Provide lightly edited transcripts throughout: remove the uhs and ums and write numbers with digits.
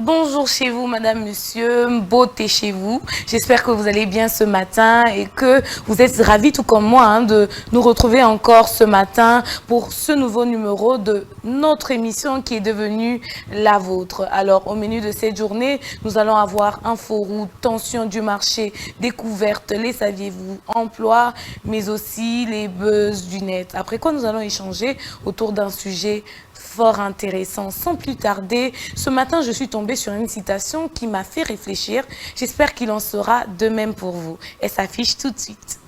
Bonjour chez vous, madame, monsieur, beauté chez vous. J'espère que vous allez bien ce matin et que vous êtes ravis, tout comme moi, de nous retrouver encore ce matin pour ce nouveau numéro de notre émission qui est devenue la vôtre. Alors, au menu de cette journée, nous allons avoir info-route, tension du marché, découverte, les saviez-vous, emploi, mais aussi les buzz du net. Après quoi, nous allons échanger autour d'un sujet fort intéressant. Sans plus tarder, ce matin, je suis tombée sur une citation qui m'a fait réfléchir. J'espère qu'il en sera de même pour vous. Elle s'affiche tout de suite.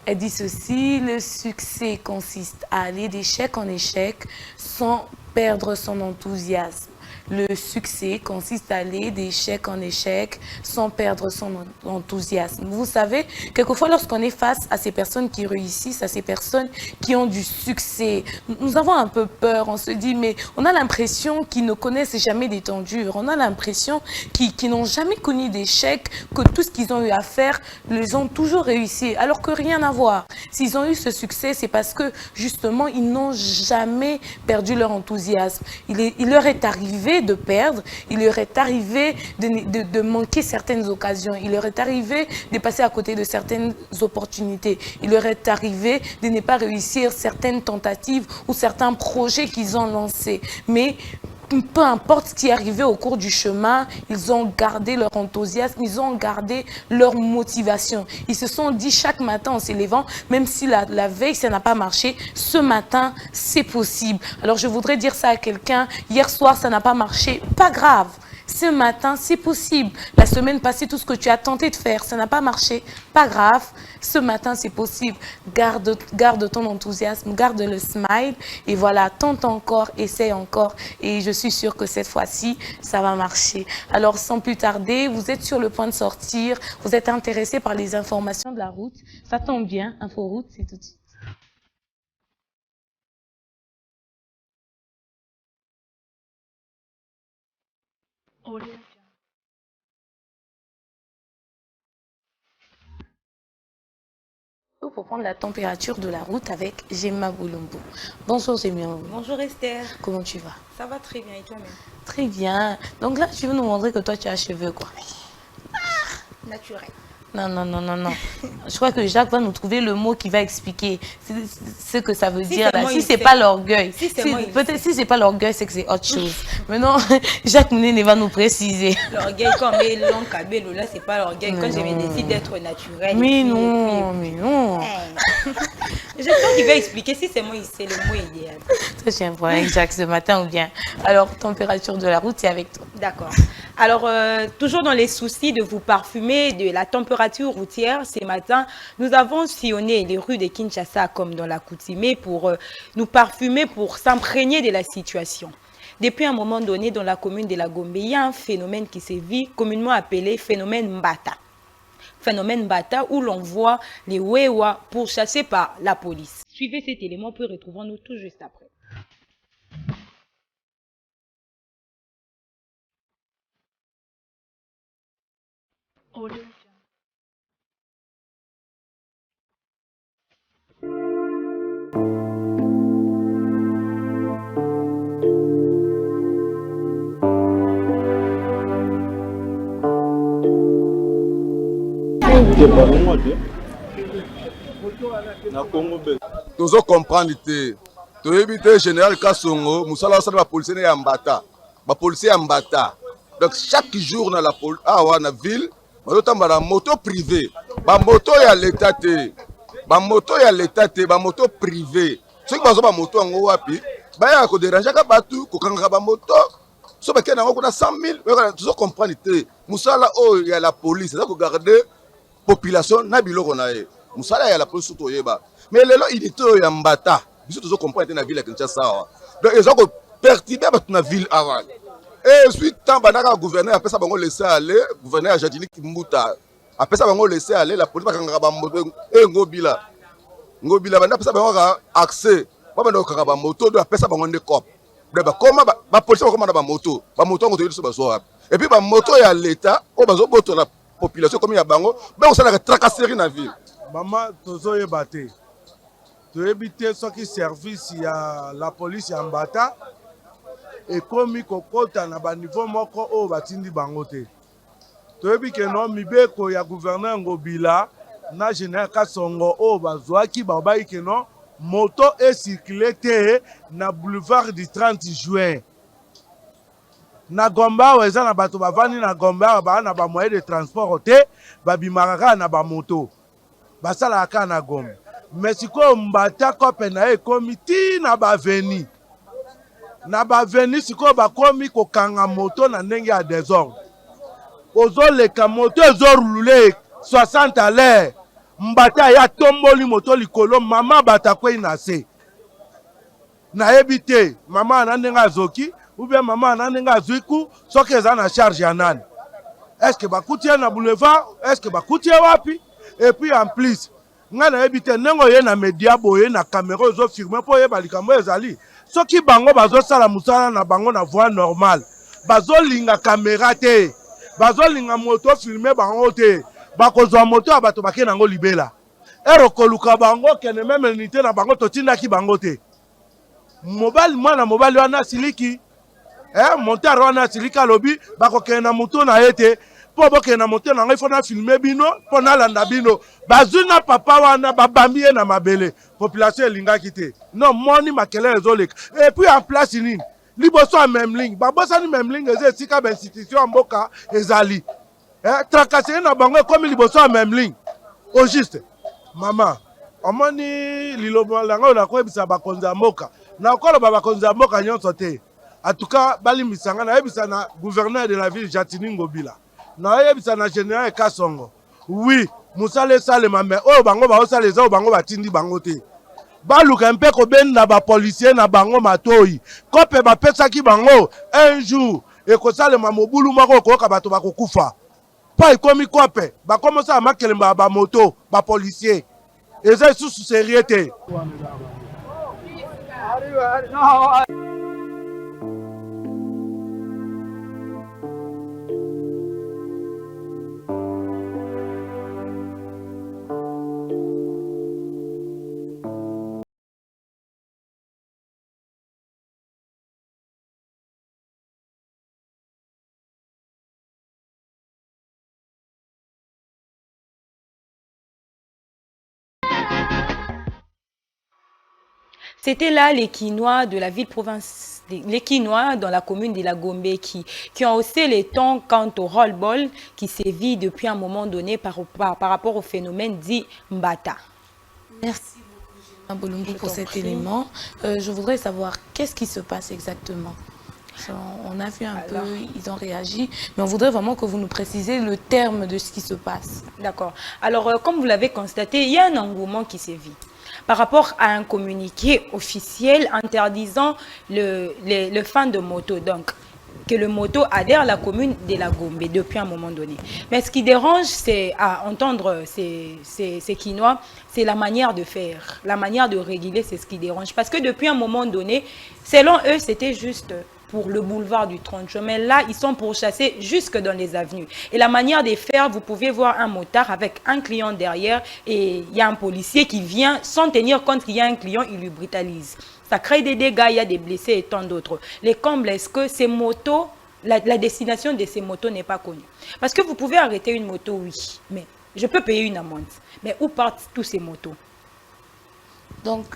Elle dit ceci: le succès consiste à aller d'échec en échec sans perdre son enthousiasme. Le succès consiste à aller d'échec en échec sans perdre son enthousiasme. Vous savez, quelquefois lorsqu'on est face à ces personnes qui réussissent, à ces personnes qui ont du succès, nous avons un peu peur. On se dit, mais on a l'impression qu'ils ne connaissent jamais des temps durs. On a l'impression qu'ils n'ont jamais connu d'échec, que tout ce qu'ils ont eu à faire, les ont toujours réussi. Alors que rien à voir. S'ils ont eu ce succès, c'est parce que justement, ils n'ont jamais perdu leur enthousiasme. Il leur est arrivé de perdre, il leur est arrivé de manquer certaines occasions, il leur est arrivé de passer à côté de certaines opportunités, il leur est arrivé de ne pas réussir certaines tentatives ou certains projets qu'ils ont lancés. Mais peu importe ce qui est arrivé au cours du chemin, ils ont gardé leur enthousiasme, ils ont gardé leur motivation. Ils se sont dit chaque matin en s'élevant, même si la veille ça n'a pas marché, ce matin c'est possible. Alors je voudrais dire ça à quelqu'un: hier soir ça n'a pas marché, pas grave. Ce matin, c'est possible. La semaine passée, tout ce que tu as tenté de faire, ça n'a pas marché. Pas grave. Ce matin, c'est possible. Garde ton enthousiasme, garde le smile. Et voilà, tente encore, essaie encore. Et je suis sûre que cette fois-ci, ça va marcher. Alors, sans plus tarder, vous êtes sur le point de sortir. Vous êtes intéressé par les informations de la route. Ça tombe bien. Inforoute, c'est tout de suite. Pour prendre la température de la route avec Gemma Boulombo. Bonjour Gemma. Bonjour Esther. Comment tu vas? Ça va très bien et toi-même? Très bien. Donc là, tu veux nous montrer que toi, tu as cheveux, quoi. Naturel. Non, non, non, non, non. Je crois que Jacques va nous trouver le mot qui va expliquer ce que ça veut dire. Là. Si c'est pas l'orgueil, peut-être si c'est pas l'orgueil, c'est que c'est autre chose. Mais non, Jacques Mounene va nous préciser. L'orgueil, comme long cabello, là, c'est pas l'orgueil. Quand j'avais décidé d'être naturel. Mais non, mais non. J'espère qu'il va expliquer si c'est moi, c'est le mot idéal. Ça, j'ai un problème avec Jacques ce matin ou bien. Alors, température de la route, c'est avec toi. D'accord. Alors, toujours dans les soucis de vous parfumer, de la température routière, ce matin, nous avons sillonné les rues de Kinshasa comme dans l'accoutumée pour nous parfumer, pour s'imprégner de la situation. Depuis un moment donné, dans la commune de la Gombe, il y a un phénomène qui sévit, communément appelé phénomène Mbata. Phénomène Mbata où l'on voit les Wewa pourchassés par la police. Suivez cet élément, puis retrouvons-nous tout juste après. Tozo comprendre te toyebi te général Kasongo musala osala ba policier ya Mbata ba policier ya Mbata. Donc chaque jour na la na ville bazotamba na moto privé ba moto ya l'état te ba moto ya l'état te ba moto privé ceux qui bazo ba moto ngo wapi ba ya ko déranger ka batu ko kanga ba moto so ba kena ngo na 100 000 tozo comprendre te musala o ya la police ça ko garder population na biloko na ye musala ya la police to yeba mais lelo unité ya Mbata biso tozo comprendre na ville ya Kinshasa donc ils ont perturber ba na ville avant et suite temps banaka gouverneur après ça bango laisser aller gouverneur Jadini Kimbuta Après ça, on laisser aller la police. Et Ngobila. Ngobila, on a accès. On a moto. Après ça, on a des copes. Comment la police va commander la moto? La moto, on a dit et puis, la moto est à l'État. On a la population comme il y a bango. Mais on a tracasserie dans la ville. Maman, tozo yebate. To éviter ce qui service ya la police ya mbata. Et comme kokota na ba niveau moko o batindi bangote. Toyebi ke no mibeko ya gouverneur Ngobila na général Kasongo o bazwaki babai ke no moto e circulé te na boulevard du 30 juin. Na Gomba weza na bato bavani na Gomba ba na ba moyen de transport te babimaka na ba moto. Basala aka na Gomba. Mais siko mbata kope na e komiti na ba veni. Na ba veni siko ba komi ko kanga moto na ndenge ya désordre. Ozoleka moto ezorulule 60 à l'heure. Mbata ya tomboli moto likolo mama bata kwe inase. Na ebite mama anandenga zoki ou bien mama anandenga zwiku soki eza na charge ya nani. Est-ce que bakutie na boulevard? Est-ce que bakutie wapi? Et puis en plus nga na ebite nengo ye na media boye na caméra zo filmer po ye balikambo ezali. Soki bango bazo sala musala na bango na voie normale. Bazo linga caméra te. Bazolinga moto filmer bango te bakozwa moto ya bato bake nango libela ero koluka bango kene meme nite na bango totindaki bango te mobali mwana mobali wana siliki monteur wana siliki alobi bakokende na moto na ye te mpo bokende na moto na ngai fo na filme bino mpo nalanda bino bazwi na papa wana babambi ye na mabele population elingaki te non moni makele ezoleka et puis en place nini liboso ya memling babosani memling eza esika bainstitution ya mboka ezali tracasserie na bango ekomi liboso ya memling au juste mama omoni lilobo lango oyo nakoyebisa bakonzi ya mboka nakoloba bakonzi ya mboka nyonso te atuka balimbisanga nayebisa na gouverneur de la ville Jatini Ngobila nayebisa na général Kasongo oui mosala esalema me oyo bango baosala eza oyo bango batindi bango te baluka mpe kobenda ba policier na bango matoi kope bapesaki bango un jour ekosalema mobulu moko koyoka bato bakokufa pa ekomi kope bakomosala makelemba ba moto ba policier eza lisusu serie te. C'était là les Quinois de la ville-province, les Quinois dans la commune de la Gombe qui ont haussé les tons quant au roll-ball qui sévit depuis un moment donné par rapport au phénomène dit Mbata. Merci beaucoup, Bolumbu, pour cet élément. Je voudrais savoir qu'est-ce qui se passe exactement. On a vu un peu, ils ont réagi, mais on voudrait vraiment que vous nous précisiez le terme de ce qui se passe. D'accord. Alors, comme vous l'avez constaté, il y a un engouement qui sévit par rapport à un communiqué officiel interdisant le fan de moto, donc que le moto adhère à la commune de la Gombe depuis un moment donné. Mais ce qui dérange, c'est à entendre ces Quinois, c'est la manière de faire, la manière de réguler, c'est ce qui dérange. Parce que depuis un moment donné, selon eux, c'était juste pour le boulevard du 30 juin. Mais là, ils sont pourchassés jusque dans les avenues. Et la manière de faire, vous pouvez voir un motard avec un client derrière et il y a un policier qui vient sans tenir compte qu'il y a un client, il lui brutalise. Ça crée des dégâts, il y a des blessés et tant d'autres. Les combles, est-ce que ces motos, la destination de ces motos n'est pas connue? Parce que vous pouvez arrêter une moto, oui, mais je peux payer une amende. Mais où partent tous ces motos? Donc,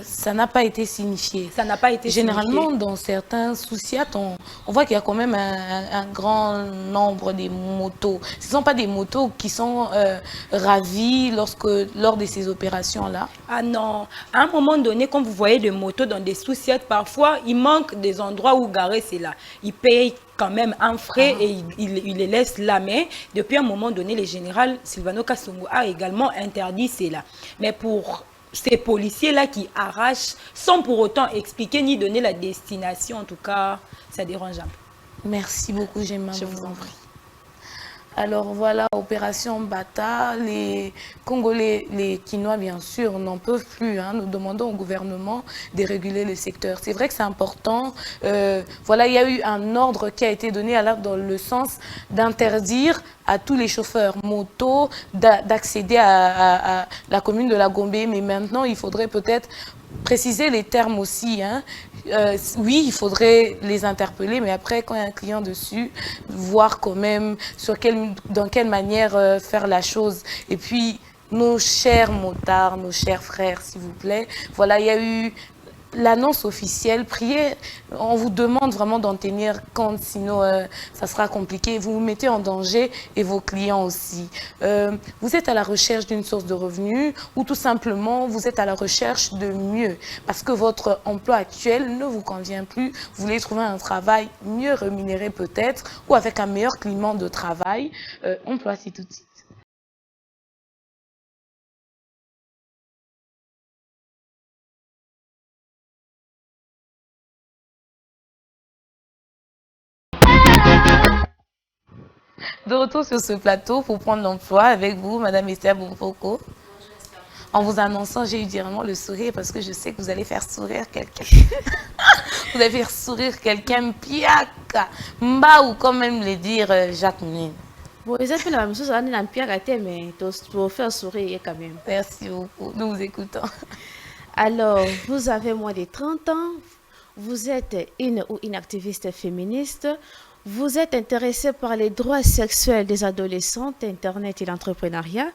ça n'a pas été signifié. Ça n'a pas été Généralement, signifié. dans certains souciats, on voit qu'il y a quand même un grand nombre de motos. Ce ne sont pas des motos qui sont ravies lors de ces opérations-là. Ah non. À un moment donné, quand vous voyez des motos dans des souciettes, parfois, il manque des endroits où garer cela. Ils payent quand même un frais et il les laisse là. Mais depuis un moment donné, le général Silvano Kasongo a également interdit cela. Mais pour ces policiers-là qui arrachent sans pour autant expliquer ni donner la destination, en tout cas, ça dérange un peu. Merci beaucoup, Gemma. Je vous en prie. Alors voilà, opération Bata, les Congolais, les Quinois bien sûr, n'en peuvent plus. Hein. Nous demandons au gouvernement de réguler le secteur. C'est vrai que c'est important. Voilà, il y a eu un ordre qui a été donné dans le sens d'interdire à tous les chauffeurs moto d'accéder à la commune de la Gombe. Mais maintenant, il faudrait peut-être préciser les termes aussi. Hein. Oui, il faudrait les interpeller, mais après, quand il y a un client dessus, voir quand même dans quelle manière faire la chose. Et puis, nos chers motards, nos chers frères, s'il vous plaît, voilà, il y a eu l'annonce officielle. Priez, on vous demande vraiment d'en tenir compte, sinon ça sera compliqué. Vous vous mettez en danger et vos clients aussi. Vous êtes à la recherche d'une source de revenus ou tout simplement vous êtes à la recherche de mieux parce que votre emploi actuel ne vous convient plus. Vous voulez trouver un travail mieux rémunéré peut-être ou avec un meilleur climat de travail. Emploi-ci tout de suite. De retour sur ce plateau pour prendre l'emploi avec vous, Madame Esther Bompoko. En vous annonçant, j'ai eu directement le sourire parce que je sais que vous allez faire sourire quelqu'un. Vous allez faire sourire quelqu'un, piaka, mba ou comme même le dire Jacques Mine. Bon, ils ont fait la même chose, on est en pierre à terre, mais pour faire sourire quand même. Merci beaucoup, nous vous écoutons. Alors, vous avez moins de 30 ans, vous êtes une ou une activiste féministe, vous êtes intéressé par les droits sexuels des adolescentes, Internet et l'entrepreneuriat,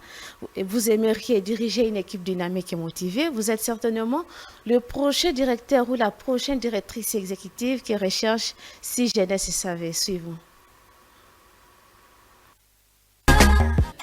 vous aimeriez diriger une équipe dynamique et motivée, vous êtes certainement le prochain directeur ou la prochaine directrice exécutive qui recherche si jeunesse savait. Suivons.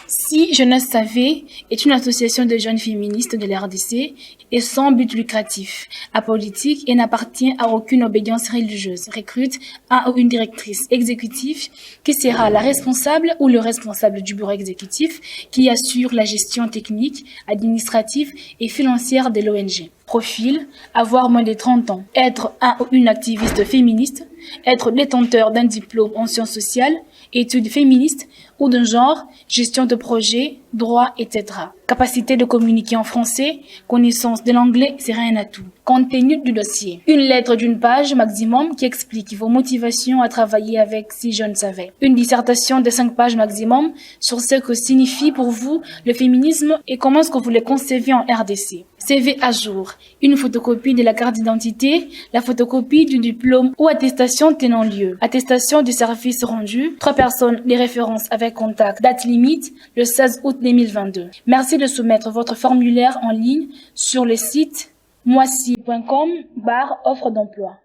Si Jeunesse Savée est une association de jeunes féministes de l'RDC et sans but lucratif, apolitique et n'appartient à aucune obédience religieuse, recrute un ou une directrice exécutive qui sera la responsable ou le responsable du bureau exécutif qui assure la gestion technique, administrative et financière de l'ONG. Profil, avoir moins de 30 ans, être un ou une activiste féministe, être détenteur d'un diplôme en sciences sociales, études féministes ou d'un genre, gestion de projet, droit, etc. Capacité de communiquer en français, connaissance de l'anglais, c'est rien à tout. Contenu du dossier. Une lettre d'une page maximum qui explique vos motivations à travailler avec Si je ne savais. Une dissertation de 5 pages maximum sur ce que signifie pour vous le féminisme et comment est-ce que vous le concevez en RDC. CV à jour. Une photocopie de la carte d'identité, la photocopie du diplôme ou attestation tenant lieu. Attestation du service rendu. 3 personnes, les références avec contact. Date limite, le 16 août 2022. Merci de soumettre votre formulaire en ligne sur le site moisi.com/offre d'emploi.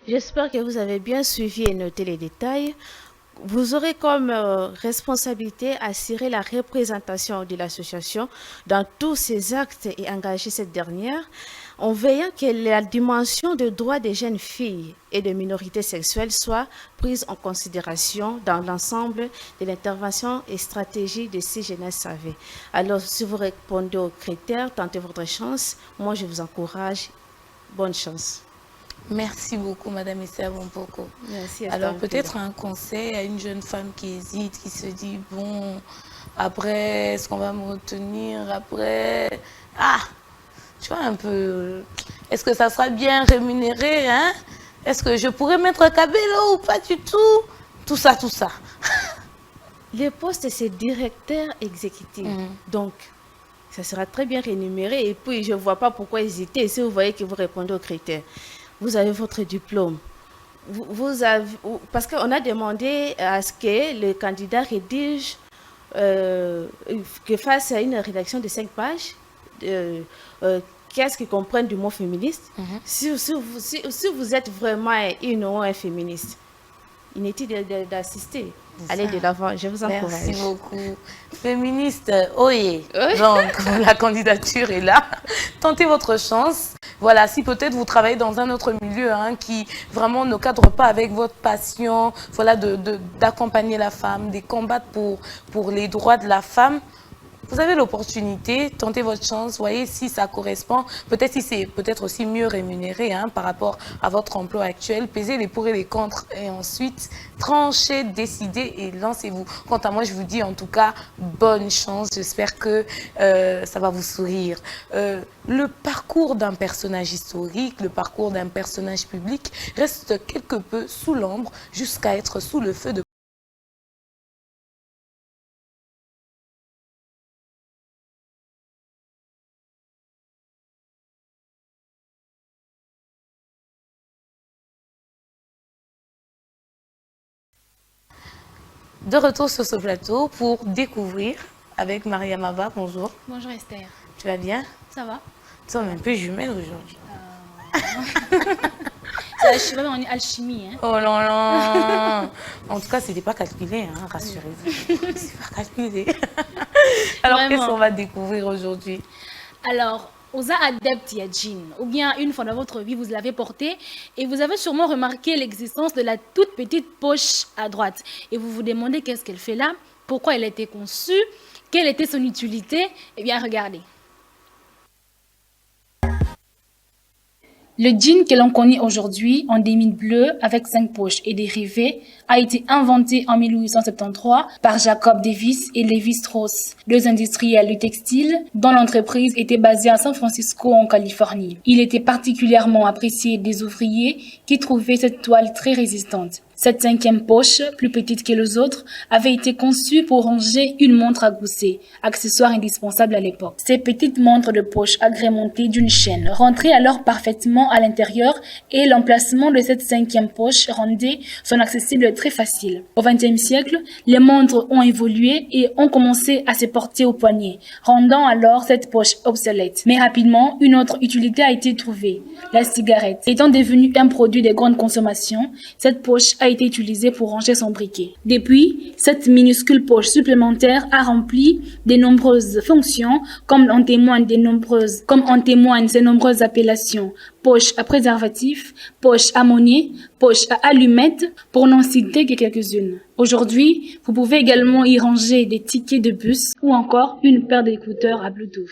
J'espère que vous avez bien suivi et noté les détails. Vous aurez comme responsabilité assurer la représentation de l'association dans tous ses actes et engager cette dernière en veillant que la dimension de droits des jeunes filles et de minorités sexuelles soit prise en considération dans l'ensemble de l'intervention et stratégie de Si Jeunesse Savait. Alors, si vous répondez aux critères, tentez votre chance. Moi, je vous encourage. Bonne chance. Merci beaucoup, Madame Esther Bompoko. Merci. Alors, peut-être un conseil à une jeune femme qui hésite, qui se dit, bon, après, est-ce qu'on va me retenir? Après, tu vois, un peu, est-ce que ça sera bien rémunéré, hein? Est-ce que je pourrais mettre Cabello ou pas du tout? Tout ça, tout ça. Le poste, c'est directeur exécutif. Donc, ça sera très bien rémunéré. Et puis, je ne vois pas pourquoi hésiter si vous voyez que vous répondez aux critères. Vous avez votre diplôme. Parce qu'on a demandé à ce que le candidat rédige, que fasse une rédaction de 5 pages, qu'est-ce qu'ils comprennent du mot féministe. Si vous êtes vraiment une ou un féministe, inutile d'assister. Allez de l'avant, je vous encourage. Merci beaucoup. Féministe, oyez. Donc, la candidature est là. Tentez votre chance. Voilà, si peut-être vous travaillez dans un autre milieu qui vraiment ne cadre pas avec votre passion, voilà, d'accompagner la femme, de combattre pour les droits de la femme, vous avez l'opportunité, tentez votre chance, voyez si ça correspond, peut-être si c'est peut-être aussi mieux rémunéré hein, par rapport à votre emploi actuel, pesez les pour et les contre et ensuite tranchez, décidez et lancez-vous. Quant à moi, je vous dis en tout cas, bonne chance, j'espère que ça va vous sourire. Le parcours d'un personnage historique, le parcours d'un personnage public reste quelque peu sous l'ombre jusqu'à être sous le feu de retour sur ce plateau pour découvrir avec Maria Mava. Bonjour. Bonjour Esther. Tu vas bien? Ça va? Tu sommes un peu jumelle aujourd'hui. Je suis vraiment en alchimie. Hein. Oh là là. En tout cas, c'était pas calculé, hein, rassurez-vous. C'est pas calculé. Alors, qu'est-ce qu'on va découvrir aujourd'hui? Alors, aux adeptes Yajin, ou bien une fois dans votre vie, vous l'avez porté et vous avez sûrement remarqué l'existence de la toute petite poche à droite. Et vous vous demandez qu'est-ce qu'elle fait là, pourquoi elle a été conçue, quelle était son utilité. Eh bien, regardez. Le jean que l'on connaît aujourd'hui en démine bleue avec 5 poches et dérivés a été inventé en 1873 par Jacob Davis et Levi Strauss, deux industriels du textile dont l'entreprise était basée à San Francisco en Californie. Il était particulièrement apprécié des ouvriers qui trouvaient cette toile très résistante. Cette 5e poche, plus petite que les autres, avait été conçue pour ranger une montre à gousset, accessoire indispensable à l'époque. Ces petites montres de poche agrémentées d'une chaîne rentraient alors parfaitement à l'intérieur et l'emplacement de cette 5e poche rendait son accessible très facile. Au XXe siècle, les montres ont évolué et ont commencé à se porter au poignet, rendant alors cette poche obsolète. Mais rapidement, une autre utilité a été trouvée, la cigarette. Étant devenue un produit de grande consommation, cette poche a été utilisée pour ranger son briquet. Depuis, cette minuscule poche supplémentaire a rempli de nombreuses fonctions, comme en témoignent ces nombreuses appellations. Poche à préservatif, poche à monnaie, poche à allumettes, pour n'en citer que quelques-unes. Aujourd'hui, vous pouvez également y ranger des tickets de bus ou encore une paire d'écouteurs à Bluetooth.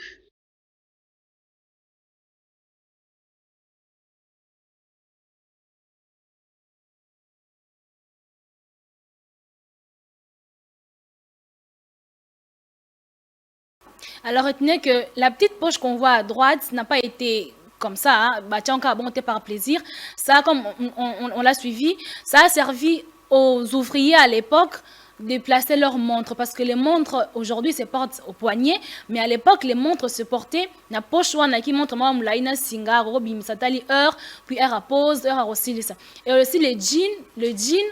Alors retenez que la petite poche qu'on voit à droite n'a pas été comme ça, hein, tiens, encore monté par plaisir. Ça, comme on l'a suivi, ça a servi aux ouvriers à l'époque de placer leurs montres, parce que les montres aujourd'hui se portent au poignet, mais à l'époque les montres se portaient na poche wana qui montre moi mulaina singa robim satali heure, puis heure à pause, heure à aussi ça. Et aussi le jean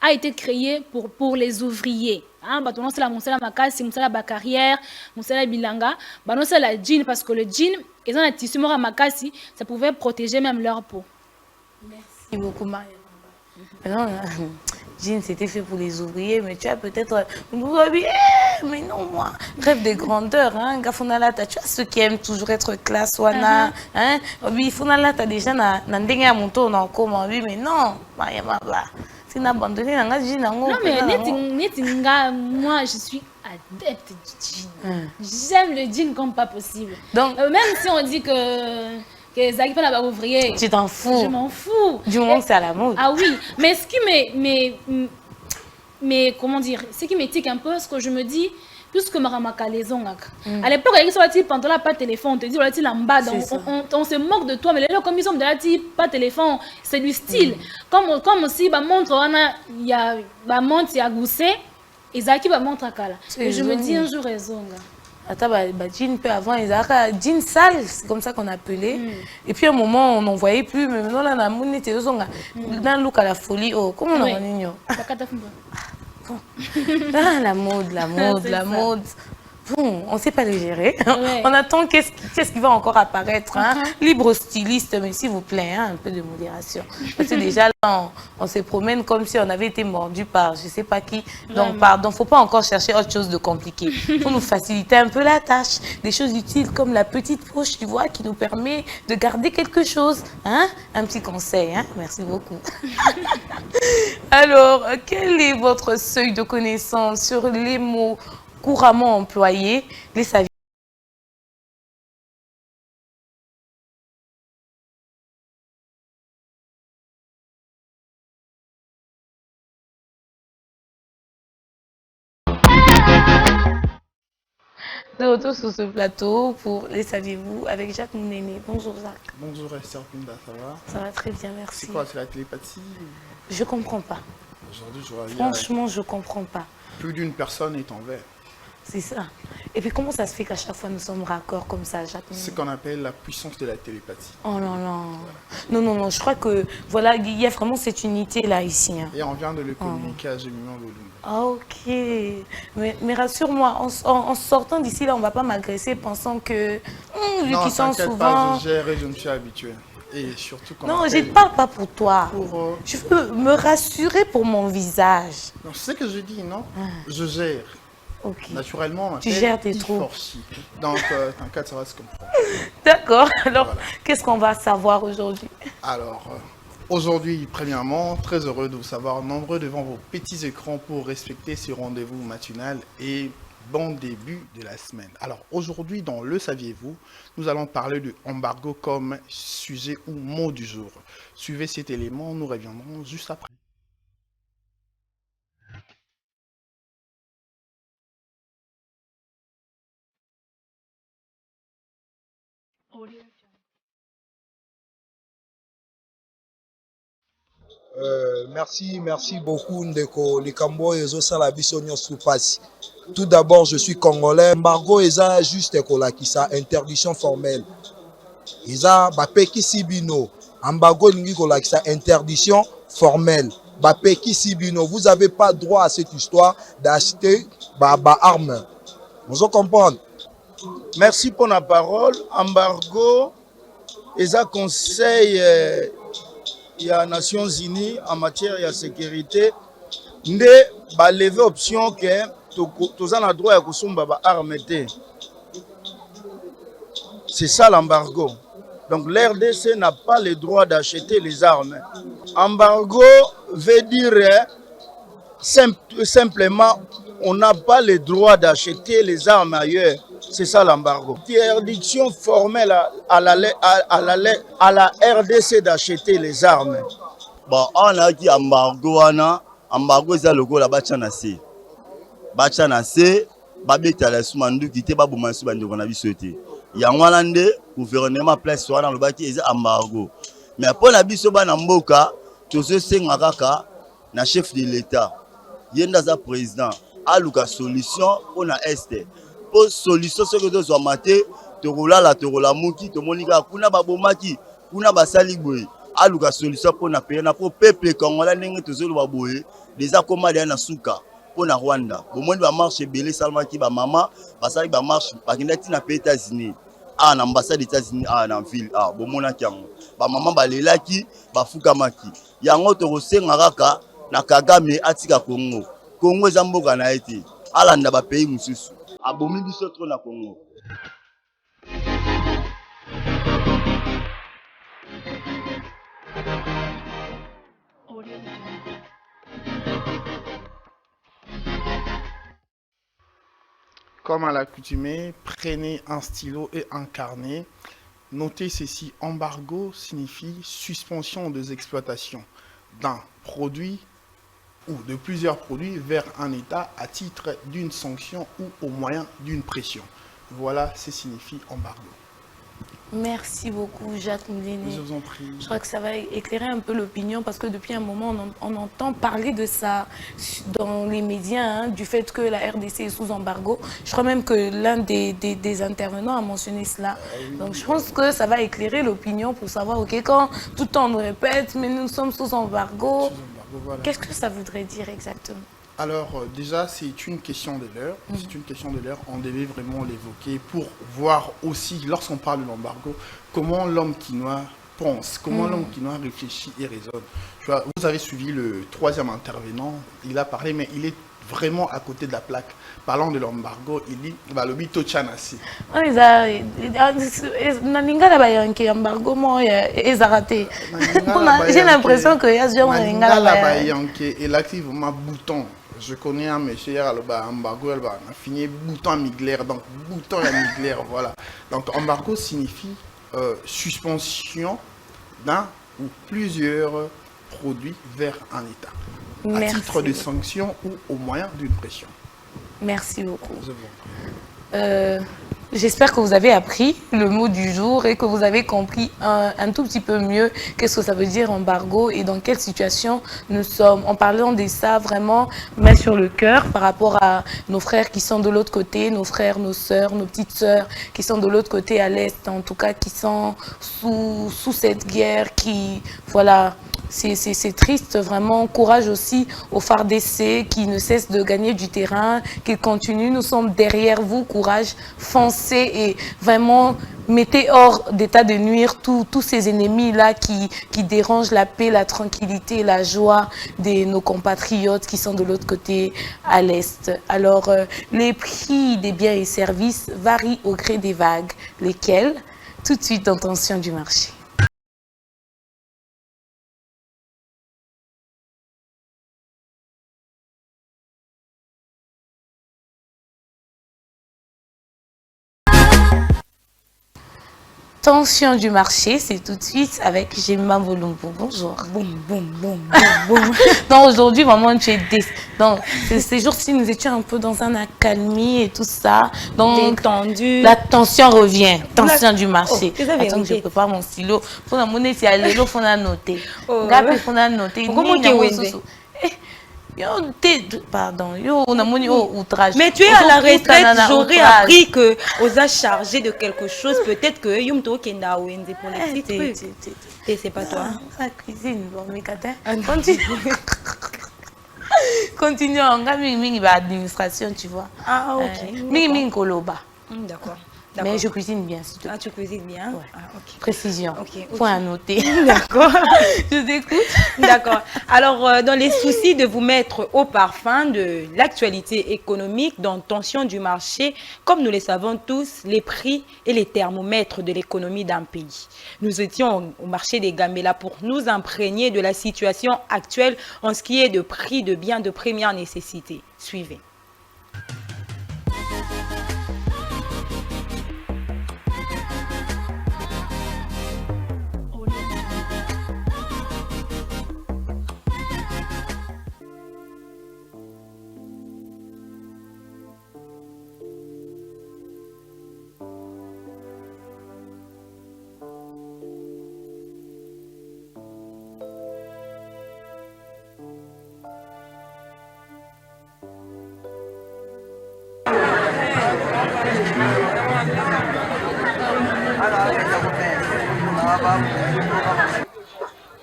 a été créé pour les ouvriers. Hein, non c'est la monsela makasi, monsela ba carrière, monsela bilanga, non c'est la jean parce que le jean, ils ont un tissu mora makasi, ça pouvait protéger même leur peau. Merci beaucoup Maria. Non, jean c'était fait pour les ouvriers, mais tu as peut-être mais non moi, rêve de grandeur, hein, gafonalata, tu as ceux qui aiment toujours être classe wana, hein, oui, fonalata déjà na ndenge ya monto na koma, oui, mais non, Maria Mava. Non, mais moi, je suis adepte du jean. J'aime le jean comme pas possible. Donc, même si on dit que Zaki pas la ouvrier, tu t'en fous. Je m'en fous. Du moment que c'est à la mode. Ah oui, mais ce qui mais comment dire, ce qui m'étique un peu, ce que je me dis, puisque Maramaka les ongak. À l'époque, il y avait pantalon pas téléphone, on te dit on se moque de toi, mais les gens comme ils ont pas téléphone, c'est du style. Comme aussi bah montre il y a bah montre il y a gousset et Zaki bah montre à kala. Et je me dis un jour raison. Attends, bah jean peu avant ils avaient jean sale, c'est comme ça qu'on appelait. Et puis à un moment on n'en voyait plus, mais maintenant là la moune était dans le look à la folie. Oh, comment on en ignore? Ah, la mode. Bon, on ne sait pas le gérer. Ouais. On attend qu'est-ce qui va encore apparaître. Hein? Libre styliste, mais s'il vous plaît, hein, un peu de modération. Parce que déjà, là, on se promène comme si on avait été mordu par je ne sais pas qui. Donc, pardon, il ne faut pas encore chercher autre chose de compliqué. Il faut nous faciliter un peu la tâche. Des choses utiles comme la petite poche, tu vois, qui nous permet de garder quelque chose. Hein? Un petit conseil. Hein? Merci beaucoup. Alors, quel est votre seuil de connaissance sur les mots couramment employé, les saviez. De retour sur ce plateau pour Les Saviez-vous avec Jacques Mounéné. Bonjour Jacques. Bonjour Esther Pinda, ça va? Ça va très bien, merci. C'est quoi, c'est la télépathie? Je comprends pas. Aujourd'hui, je vois bien. Franchement, je comprends pas. Plus d'une personne est en vert. C'est ça. Et puis comment ça se fait qu'à chaque fois nous sommes raccords comme ça, Jacques? C'est ce qu'on appelle la puissance de la télépathie. Oh non, non. Non, non, non. Je crois que, voilà, il y a vraiment cette unité-là, ici. Hein. Et on vient de le communiquer à Géminion Lolou. Ah, ok. Mais rassure-moi, en sortant d'ici, là, on ne va pas m'agresser pensant que... vu qu'ils sont souvent... pas, je gère et je me suis habitué. Et surtout quand non, je ne parle pas pour toi. Pour, je veux me rassurer pour mon visage. Non, c'est ce que je dis, non? Je gère. Okay. Naturellement, tu gères tes trous. Donc, t'inquiète, ça va se comprendre. D'accord. Alors, voilà. Qu'est-ce qu'on va savoir aujourd'hui? Alors, aujourd'hui, premièrement, très heureux de vous savoir nombreux devant vos petits écrans pour respecter ce rendez-vous matinal et bon début de la semaine. Alors, aujourd'hui, dans Le Saviez-vous, nous allons parler de embargo comme sujet ou mot du jour. Suivez cet élément, nous reviendrons juste après. Merci beaucoup Ndeko Likambo Ezo Salabiso Nyosu Pasi. Tout d'abord, je suis congolais. Embargo eza juste kolakisa interdiction formelle. Eza bapeki sibino. Embargo lingi kolakisa interdiction formelle. Bapeki sibino. Vous n'avez pas droit à cette histoire d'acheter armes. Vous comprenez? Merci pour la parole. Embargo eza conseil il y a Nations Unies en matière de sécurité nde ba lever option que toza na droit ya kusumba ba armes. C'est ça l'embargo. Donc l'RDC n'a pas le droit d'acheter les armes. Embargo veut dire simplement on n'a pas le droit d'acheter les armes ailleurs. C'est ça l'embargo. Interdiction formelle à la RDC d'acheter les armes. Bon, on a dit embargo, embargo c'est le go la bachanase. Bachanase, babeta la soumandu qui te babumansu bande qu'on a vu sauter. Yangwalande, gouvernement place soit dans le baki c'est embargo. Mais pour la biso bana mboka, tout ce sengakaka na chef de l'État. Yenda za président, aluka solution pour na este. Pour solution ce que nous avons maté, tu roula mouki, tu monika, kuna babomaki, kuna basali boy. Aluka solution pour na payer na pour peuple congolais n'engue toujours baboye. Des accommodés na souka pour na Rwanda. Au moins ba marche belé salmaki ba maman, basali ba marche, ba kinati na pays États-Unis. Ah na ambassade des États-Unis ah na ville ah bomona kiango. Ba maman ba lelaki, ba fukamaki. Yango to rosenga kaka na Kagame atika Congo. Congo zamboka na été. Alanda ba pays mususu. Abomi biso trop na Congo. Comme à l'accoutumée, prenez un stylo et un carnet. Notez ceci, embargo signifie suspension des exploitations d'un produit ou de plusieurs produits vers un État à titre d'une sanction ou au moyen d'une pression. Voilà ce que signifie embargo. Merci beaucoup, Jacques Mouléné. Je vous en prie. Je crois que ça va éclairer un peu l'opinion parce que depuis un moment, on entend parler de ça dans les médias, hein, du fait que la RDC est sous embargo. Je crois même que l'un des intervenants a mentionné cela. Donc je pense que ça va éclairer l'opinion pour savoir, ok, quand tout le temps on nous répète, mais nous sommes sous embargo, voilà. Qu'est-ce que ça voudrait dire exactement? Alors déjà, c'est une question de l'heure. C'est une question de l'heure. On devait vraiment l'évoquer pour voir aussi, lorsqu'on parle de l'embargo, comment l'homme quinois pense, comment l'homme quinois réfléchit et raisonne. Tu vois, vous avez suivi le troisième intervenant, il a parlé, mais il est vraiment à côté de la plaque. Parlant de l'embargo, il dit bah, le bito chanasi. J'ai l'impression que il active un bouton. Je connais un monsieur, embargo, on a fini bouton miglaire, donc bouton à miglaire, voilà. Donc embargo signifie suspension d'un ou plusieurs produits vers un État, Merci. à titre de sanction ou au moyen d'une pression. Merci beaucoup. Je vous en prie. J'espère que vous avez appris le mot du jour et que vous avez compris un tout petit peu mieux qu'est-ce que ça veut dire embargo et dans quelle situation nous sommes. En parlant de ça, vraiment, main sur le cœur par rapport à nos frères qui sont de l'autre côté, nos frères, nos sœurs, nos petites sœurs qui sont de l'autre côté à l'Est, en tout cas qui sont sous cette guerre qui, voilà, c'est triste, vraiment. Courage aussi aux FARDC qui ne cessent de gagner du terrain, qui continuent. Nous sommes derrière vous. Courage, foncez et vraiment mettez hors d'état de nuire tous ces ennemis-là qui dérangent la paix, la tranquillité, la joie de nos compatriotes qui sont de l'autre côté à l'Est. Alors, les prix des biens et services varient au gré des vagues. Lesquels? Tout de suite en tension du marché. Tension du marché, c'est tout de suite avec Gemma Volumbo. Bonjour. Boum, boum, boum, boum, boum. Donc aujourd'hui, vraiment, tu es donc ces jours-ci, nous étions un peu dans un accalmie et tout ça. Donc, détendu. La tension revient. Tension du marché. Oh, attends que je prépare mon stylo. Pour la monnaie, c'est aller là, il faut la noter. Oh. Il faut la noter. Comment tu es Pardon, on a mon outrage. Mais tu es à la retraite, j'aurais appris que aux a chargé de quelque chose, peut-être que Yumto Kenda Wendy pour les petits trucs. Et c'est pas toi. La cuisine, bon, mais continue. Continue, on a mis l'administration, tu vois. Ah, ok. Mis Koloba. D'accord. Mais je cuisine bien, s'il te plaît. Ah, tu cuisines bien? Ouais. Ah, ok. Précision. Ok. Point à noter. D'accord. Je t'écoute. D'accord. Alors, dans les soucis de vous mettre au parfum de l'actualité économique, dans tension du marché, comme nous le savons tous, les prix et les thermomètres de l'économie d'un pays. Nous étions au marché des Gambela pour nous imprégner de la situation actuelle en ce qui est de prix de biens de première nécessité. Suivez.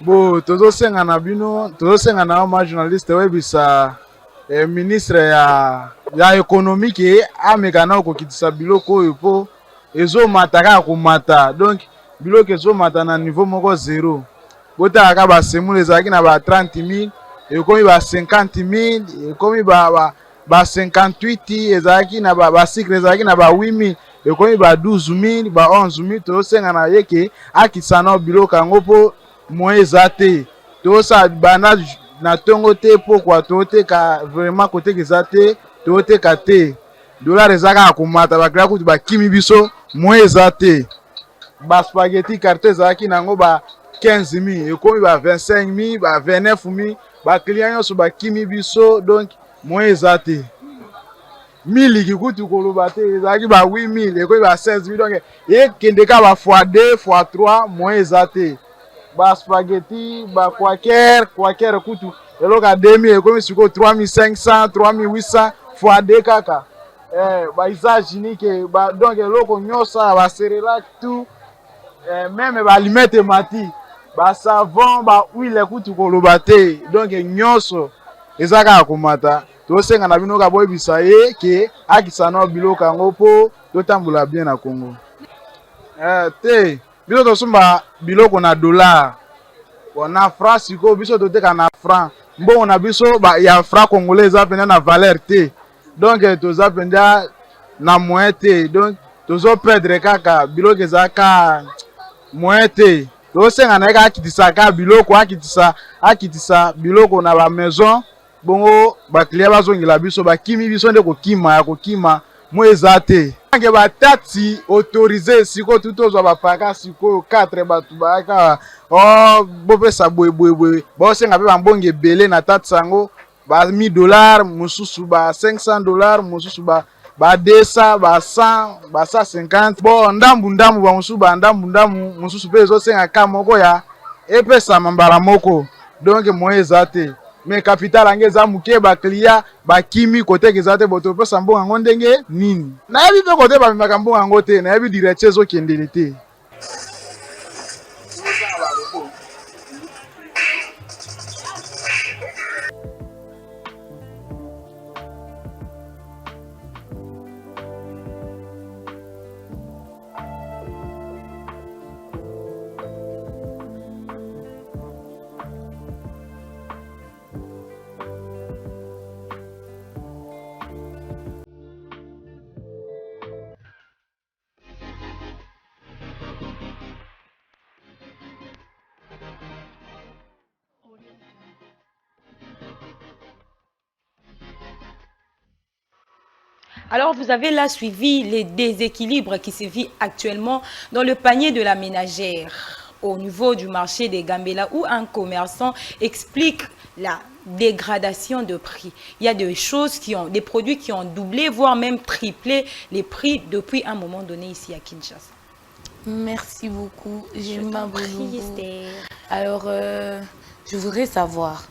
Bon, tozosenga na bino, tozosenga na ma journaliste webisa ministre ya économique amekana kokitisa biloko oyo po ezomata kaka komata. Donc biloko ezomata na niveau moko zéro. Botaka ba semule ezalaki na ba 30 000, ekomi ba 50 000, ekomi ba 58, ezalaki na ba sikre ezalaki na ba 8 000, ekomi ba 12 000, ba 11 000. Tozosenga na yeke akisana biloko yango po moyen eza te. Tosa bana na tongo te pourquoi toteka vraiment côté eza te, toteka te. Dollar ezaka komata bakira kuti bakimi biso moyen eza te. Ba spaghetti carton ezalaki nango ba 15 000, ekomi ba 25 000, ba 29 000, ba client nyonso bakimi biso, donc moyen eza te. Miliki kutu koloba te ezalaki ba 8 000, ekomi ba 16 000, donc ekendeka ba x2 x3 moyen eza te. Ba spaghetti, ba quaker kutu eloka 2000, ekomi siko 3500, 3800 x2 kaka. Ba isaginique, ba donc eloko nyonso ba céréales tout, même ba alimete mati, ba savon, ba huile kutu koloba te. Donc nyonso ezaka komata. Tosenga na bino ka boyebisa ye ke akisana biloko yango po totambola bien na Congo. Te biso tosomba biloko na dollar. Na franc siko biso toteka na franc. Mbongo na biso ya franc congolais eza penda na valeur te. Donc toza penda na moyen te. Donc tozo perdre kaka biloko ezaka moyen te. Tosenga na ka akitisa ka biloko akitisa biloko na ba maison bongo baklia bazongela biso bakimi biso nde kokima ya kokima mo eza te ange batati autorisé siko tutozwa bapaka siko 4 bato bayaka bopesa boye baosenga mpe bambongo ebele na tati sango ba $1000 mosusu ba $500 mosusu ba 200 ba 100 ba 150 bon ndambu bamosusu ba ndambu mosusu mpe ezosenga ka moko ya epesama mbala moko donc moye eza te mais capital ange eza moke baklia bakimi kote eza te boto opesa mbongo yango ndenge nini nayebi mpe kote bamemaka mbongo yango te nayebi direction ezokendele te. Alors, vous avez là suivi les déséquilibres qui se vivent actuellement dans le panier de la ménagère au niveau du marché des Gambela où un commerçant explique la dégradation de prix. Il y a des produits qui ont doublé, voire même triplé les prix depuis un moment donné ici à Kinshasa. Merci beaucoup, Gemma Bolumbu. Alors, je voudrais savoir,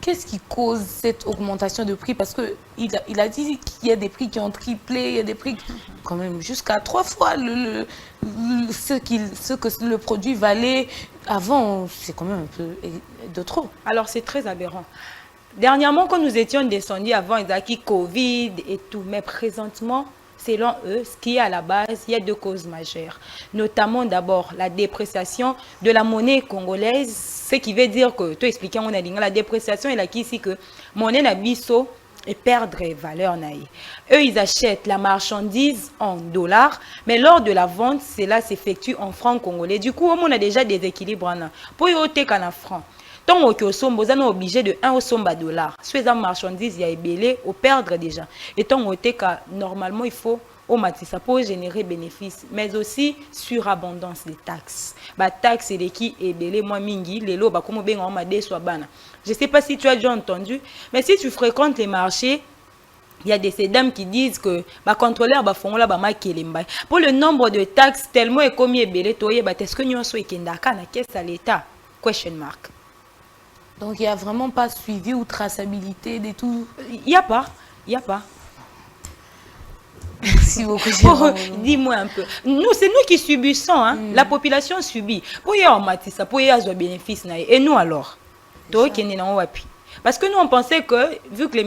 qu'est-ce qui cause cette augmentation de prix? Parce qu'il a dit qu'il y a des prix qui ont triplé, il y a des prix quand même jusqu'à 3 fois ce que le produit valait avant. C'est quand même un peu de trop. Alors, c'est très aberrant. Dernièrement, quand nous étions descendus avant, il y a eu Covid et tout. Mais présentement, selon eux, ce qui est à la base, il y a 2 causes majeures. Notamment d'abord la dépréciation de la monnaie congolaise. Ce qui veut dire que, tu expliques, on a dit, la dépréciation est là ici que monnaie n'a biso et perdre valeur naïe. Eux, ils achètent la marchandise en dollars, mais lors de la vente, cela s'effectue en francs congolais. Du coup, on a déjà des équilibres. Pour y ôter qu'en francs. Tant que sommes obligé de 1 au somba dollar. Soit la marchandise, il y a ébélé, au perdre déjà. Et tant que normalement, il faut au matissa pour générer bénéfices, mais aussi surabondance des taxes. Bah taxes et les qui ébélé moi mingi, les lots bah comme bien on m'a soit bana. Je sais pas si tu as déjà entendu, mais si tu fréquentes les marchés, il y a ces dames qui disent que bah contrôleur bah font là bah makelemba. Pour le nombre de taxes tellement est comme ébélé toye bah est-ce que nous sommes kendaka na caisse à l'État? Question mark. Donc il n'y a vraiment pas suivi ou traçabilité de tout. Il n'y a pas. Merci beaucoup. Dis-moi un peu. Nous, c'est nous qui subissons. Hein? La population subit. Pour y avoir pour y avoir bénéfice. Et nous alors? Parce que nous, on pensait que, vu que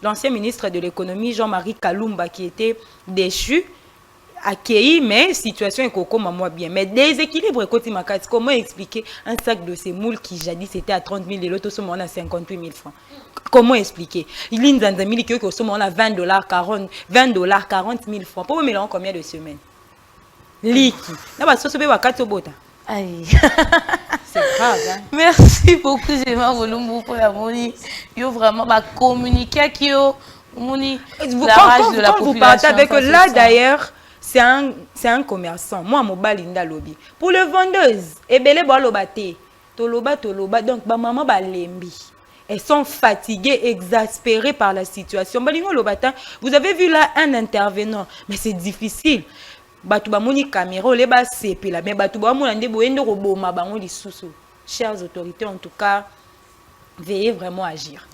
l'ancien ministre de l'économie, Jean-Marie Kalumba, qui était déchu, accueilli, mais situation est comme bien. Mais déséquilibre, comment expliquer un sac de semoule qui jadis était à 30 000 et l'autre on a 58 000 francs? Comment expliquer? Il y a dans un millier qui on a $20, 40 000 francs. Pour me combien de semaines? Liki. Aïe. C'est grave, hein? Merci beaucoup, Gemma Bolumbu, pour la moni. Yo vraiment communiquer qui yo moni. Quand vous partez avec eux, là d'ailleurs, c'est un commerçant. Moi, mon balinda lobby. Pour le vendeuse, ebele bo lobate. Toloba, donc ba maman ba lembi. Elles sont fatiguées, exaspérées par la situation. Vous avez vu là un intervenant, mais c'est difficile. Chères autorités, en tout cas, veillez vraiment à agir.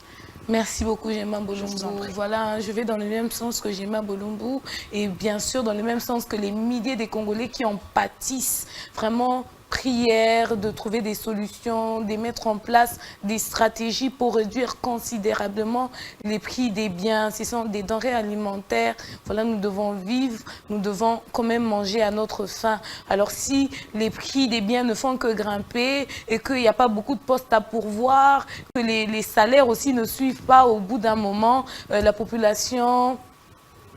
Merci beaucoup, Gemma Bolumbu. Voilà, je vais dans le même sens que Gemma Bolumbu et bien sûr dans le même sens que les milliers de Congolais qui en pâtissent. Vraiment, prière de trouver des solutions, de mettre en place des stratégies pour réduire considérablement les prix des biens. Ce sont des denrées alimentaires. Voilà, nous devons vivre, nous devons quand même manger à notre faim. Alors si les prix des biens ne font que grimper et qu'il n'y a pas beaucoup de postes à pourvoir, que les salaires aussi ne suivent pas au bout d'un moment, la population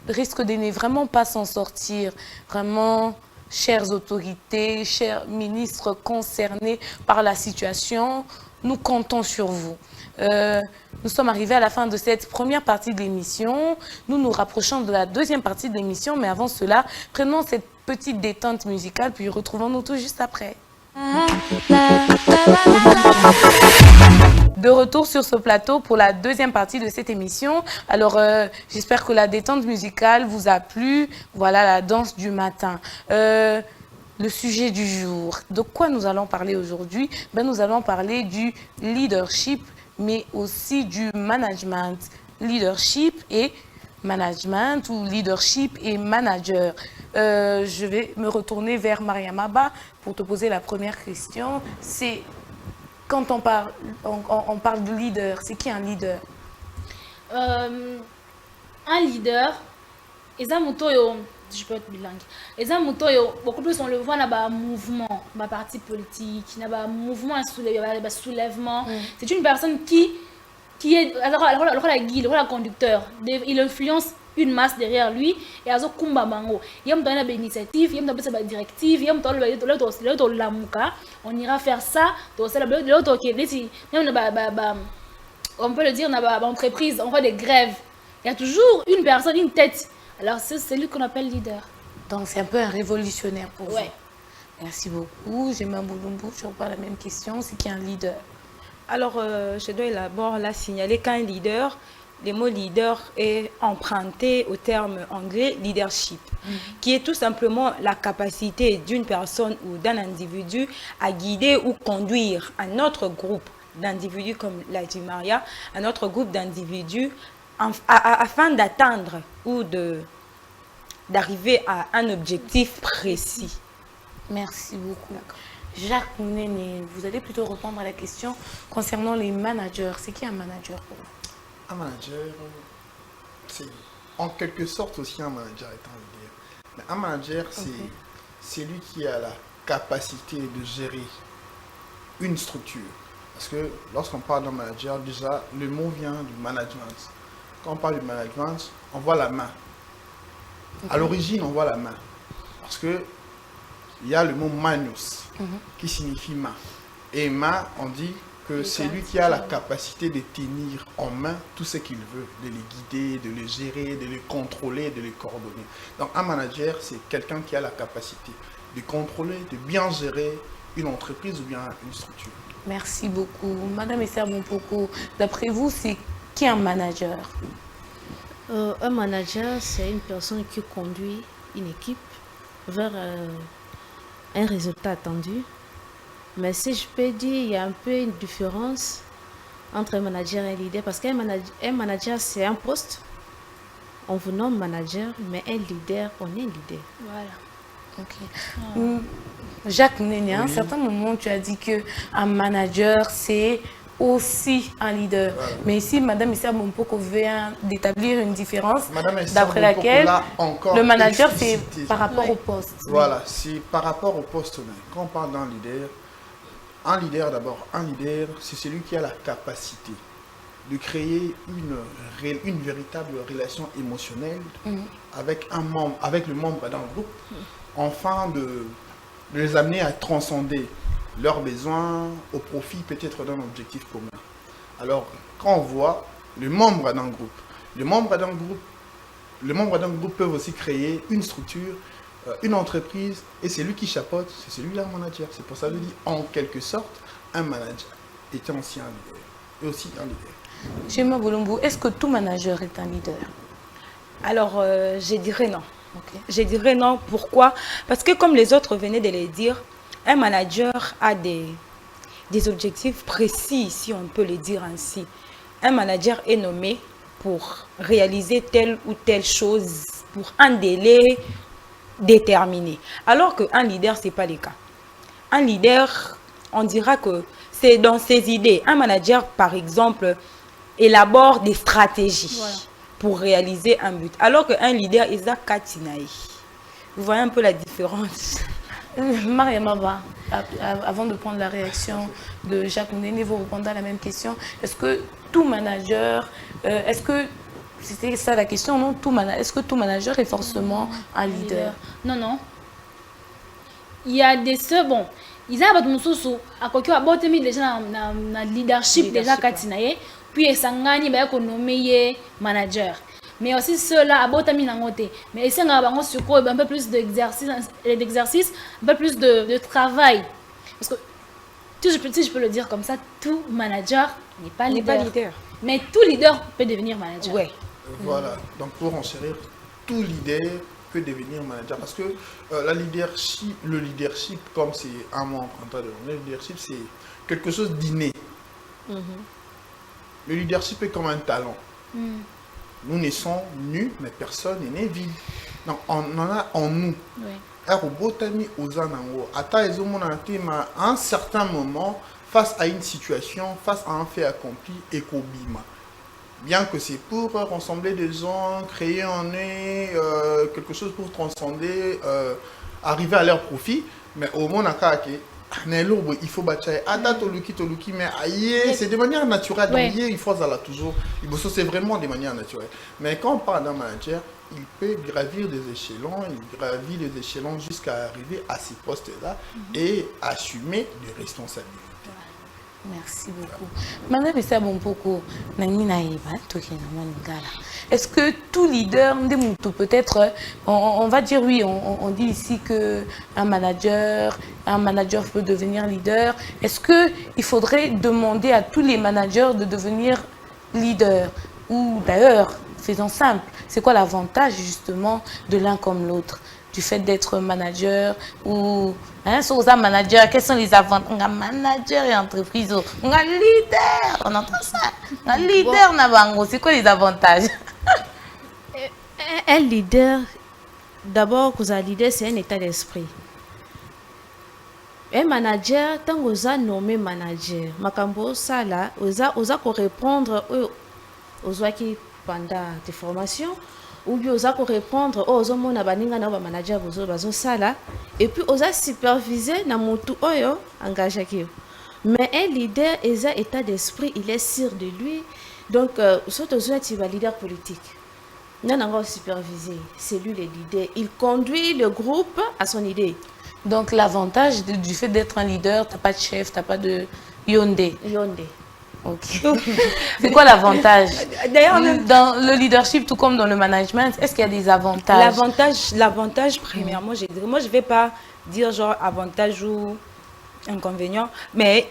risque de ne vraiment pas s'en sortir. Vraiment, chères autorités, chers ministres concernés par la situation, nous comptons sur vous. Nous sommes arrivés à la fin de cette première partie de l'émission. Nous nous rapprochons de la deuxième partie de l'émission, mais avant cela, prenons cette petite détente musicale, puis retrouvons-nous tout juste après. De retour sur ce plateau pour la deuxième partie de cette émission. Alors, j'espère que la détente musicale vous a plu. Voilà la danse du matin. Le sujet du jour. De quoi nous allons parler aujourd'hui? Nous allons parler du leadership, mais aussi du management. Leadership et management ou leadership et manager. Je vais me retourner vers Mariama Ba pour te poser la première question. C'est quand on parle de leader, c'est qui un leader? Un leader, je peux être bilingue. Les amouteux, beaucoup plus on le voit dans le mouvement, dans le parti politique, dans le mouvement de soulèvement. C'est une personne qui est le guide, le conducteur. Il influence une masse derrière lui et azo kumba bango. Il y a une initiative, il y a une directive, il y a on ira faire ça. On peut le dire dans l'entreprise, on voit des grèves. Il y a toujours une personne, une tête. Alors c'est celui qu'on appelle leader. Donc c'est un peu un révolutionnaire pour vous. Ouais. Merci beaucoup. J'ai ma boulombo, je reprends la même question. C'est qui un leader? Alors, je dois d'abord la signaler qu'un leader, le mot leader est emprunté au terme anglais leadership, qui est tout simplement la capacité d'une personne ou d'un individu à guider ou conduire un autre groupe d'individus, comme l'a dit Maria, un autre groupe d'individus afin d'atteindre ou d'arriver à un objectif précis. Merci beaucoup. Jacques Néné, vous allez plutôt répondre à la question concernant les managers. C'est qui un manager pour vous? Un manager, c'est en quelque sorte aussi un manager est un leader. Mais un manager, c'est lui qui a la capacité de gérer une structure. Parce que lorsqu'on parle d'un manager, déjà, le mot vient du management. Quand on parle du management, on voit la main. À l'origine, on voit la main. Parce que il y a le mot manus, qui signifie main. Et main, on dit que c'est lui qui a la capacité de tenir en main tout ce qu'il veut, de les guider, de les gérer, de les contrôler, de les coordonner. Donc un manager, c'est quelqu'un qui a la capacité de contrôler, de bien gérer une entreprise ou bien une structure. Merci beaucoup. Madame Esther Bompoko, d'après vous, c'est qui un manager? Un manager, c'est une personne qui conduit une équipe vers un résultat attendu. Mais si je peux dire, il y a un peu une différence entre un manager et un leader. Parce qu'un manager, c'est un poste. On vous nomme manager, mais un leader, on est leader. Voilà. Ok. Jacques Néné, à un certain moment, tu as dit qu'un manager, c'est aussi un leader. Voilà. Mais ici, Madame Esther Bompoko vient d'établir une différence Bompoko, d'après laquelle le manager, c'est explicité. par rapport au poste. Voilà, c'est par rapport au poste. Quand on parle d'un leader, d'abord, un leader, c'est celui qui a la capacité de créer une véritable relation émotionnelle avec le membre d'un groupe, afin de les amener à transcender leurs besoins au profit peut-être d'un objectif commun. Alors, quand on voit les membres d'un groupe peuvent aussi créer une structure, une entreprise, et c'est lui qui chapeaute, c'est celui-là un manager. C'est pour ça que je dis, en quelque sorte, un manager était aussi un leader, et aussi un leader. Chema Bolombo, est-ce que tout manager est un leader? Alors, je dirais non. Okay. Je dirais non. Pourquoi? Parce que comme les autres venaient de le dire, un manager a des objectifs précis, si on peut le dire ainsi. Un manager est nommé pour réaliser telle ou telle chose pour un délai déterminé. Alors qu'un leader, ce n'est pas le cas. Un leader, on dira que c'est dans ses idées. Un manager, par exemple, élabore des stratégies pour réaliser un but. Alors qu'un leader, il a Katinaï. Vous voyez un peu la différence? Mariama Ba, avant de prendre la réaction de Jacques Néné, vous répondez à la même question. Est-ce que tout manager, c'était ça la question, non? Est-ce que tout manager est forcément un leader? Non, non. il y a des seuls, bon, ils ont à côté déjà na leadership déjà katinaye, puis ils s'engagent bah nommé manager. Mais aussi ceux-là abotami nangote. Mais ici on a un peu plus d'exercice, un peu plus de travail. Parce que si je peux le dire comme ça, tout manager n'est pas leader. Mais tout leader peut devenir manager. Ouais. Voilà. Donc pour enchérir, tout leader peut devenir manager. Parce que le leadership, comme c'est un mot emprunté de le leadership, c'est quelque chose d'inné. Le leadership est comme un talent. Nous naissons nus, mais personne n'est né vide. Donc on en a en nous. À un certain moment, face à une situation, face à un fait accompli, et qu'obima. Bien que c'est pour rassembler des gens, créer en eux quelque chose pour transcender, arriver à leur profit, mais au moins il faut bâtir. Mais c'est de manière naturelle. Donc, il faut toujours. C'est vraiment de manière naturelle. Mais quand on parle d'un manager, il peut gravir des échelons, il gravit les échelons jusqu'à arriver à ces postes-là et assumer des responsabilités. Merci beaucoup. Madame Issa Bompoko, est-ce que tout leader, peut-être, on va dire oui, on dit ici qu'un manager peut devenir leader. Est-ce qu'il faudrait demander à tous les managers de devenir leader? Ou d'ailleurs, faisons simple, c'est quoi l'avantage justement de l'un comme l'autre? Du fait d'être manager ou sur un manager, quels sont les avantages? On a manager et entreprise, on a leader, on entend ça. On a leader, c'est quoi les avantages? Un leader, d'abord, un leader, c'est un état d'esprit. Un manager, tant que vous avez nommé manager, makambo ça là, vous avez répondre aux gens qui pendant tes formations. Ou bien osa ko répondre aux hommes na baninga na ba manager bozo sala et puis osa superviser na mutu oyo engagé ki. Mais un leader eza état d'esprit, il est sûr de lui. Donc surtout tu vas leader politique. Non encore superviser, c'est lui le leader, il conduit le groupe à son idée. Donc l'avantage du fait d'être un leader, t'as pas de chef, t'as pas de yondé. Ok. C'est quoi l'avantage? D'ailleurs, dans le leadership, tout comme dans le management, est-ce qu'il y a des avantages? L'avantage, premièrement, moi je vais pas dire genre avantage ou inconvénient, mais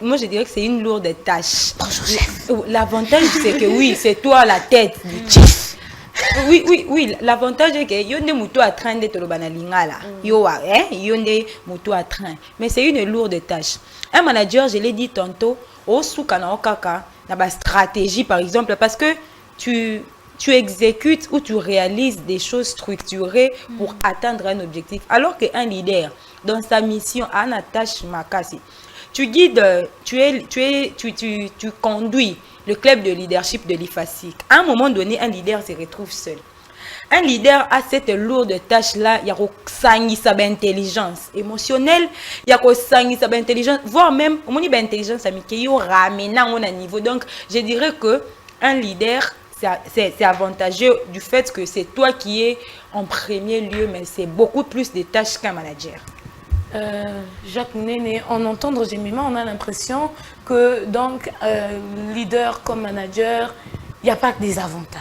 moi je dirais que c'est une lourde tâche. L'avantage, c'est que oui, c'est toi la tête du chief. Oui, l'avantage est que yonde muto a train d'être le banalingala. Yonde muto a train. Mais c'est une lourde tâche. Un manager, je l'ai dit tantôt, au soukana okaka, na ba stratégie par exemple, parce que tu exécutes ou tu réalises des choses structurées pour atteindre un objectif. Alors qu'un leader, dans sa mission, a une tâche makasi. Tu guides, tu conduis le club de leadership de l'IFASIC. À un moment donné, un leader se retrouve seul. Un leader a cette lourde tâche-là, il y a sa intelligence émotionnelle, il y a sa intelligence, voire même, on dit intelligence amicale, il y a un niveau. Donc, je dirais que un leader, c'est avantageux du fait que c'est toi qui es en premier lieu, mais c'est beaucoup plus de tâches qu'un manager. Jacques Néné, en entendre Jemima, on a l'impression que donc leader comme manager, il n'y a pas que des avantages.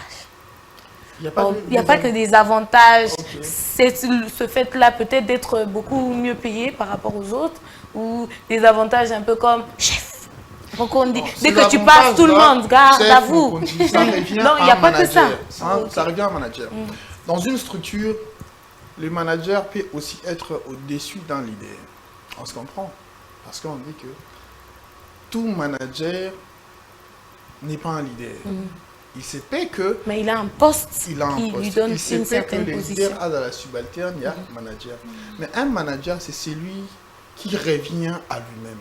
Il n'y a pas que des avantages. Okay. C'est ce fait-là peut-être d'être beaucoup mieux payé par rapport aux autres, ou des avantages un peu comme chef. Donc on dit, dès que tu passes, tout le monde garde à vous. Non, il n'y a pas que ça. Ça revient à manager. Dans une structure, le manager peut aussi être au-dessus d'un leader. On se comprend. Parce qu'on dit que tout manager n'est pas un leader. Il se peut que... Mais il a un poste qui lui donne une certaine position. Il leader a dans la subalterne, il y a manager. Mais un manager, c'est celui qui revient à lui-même.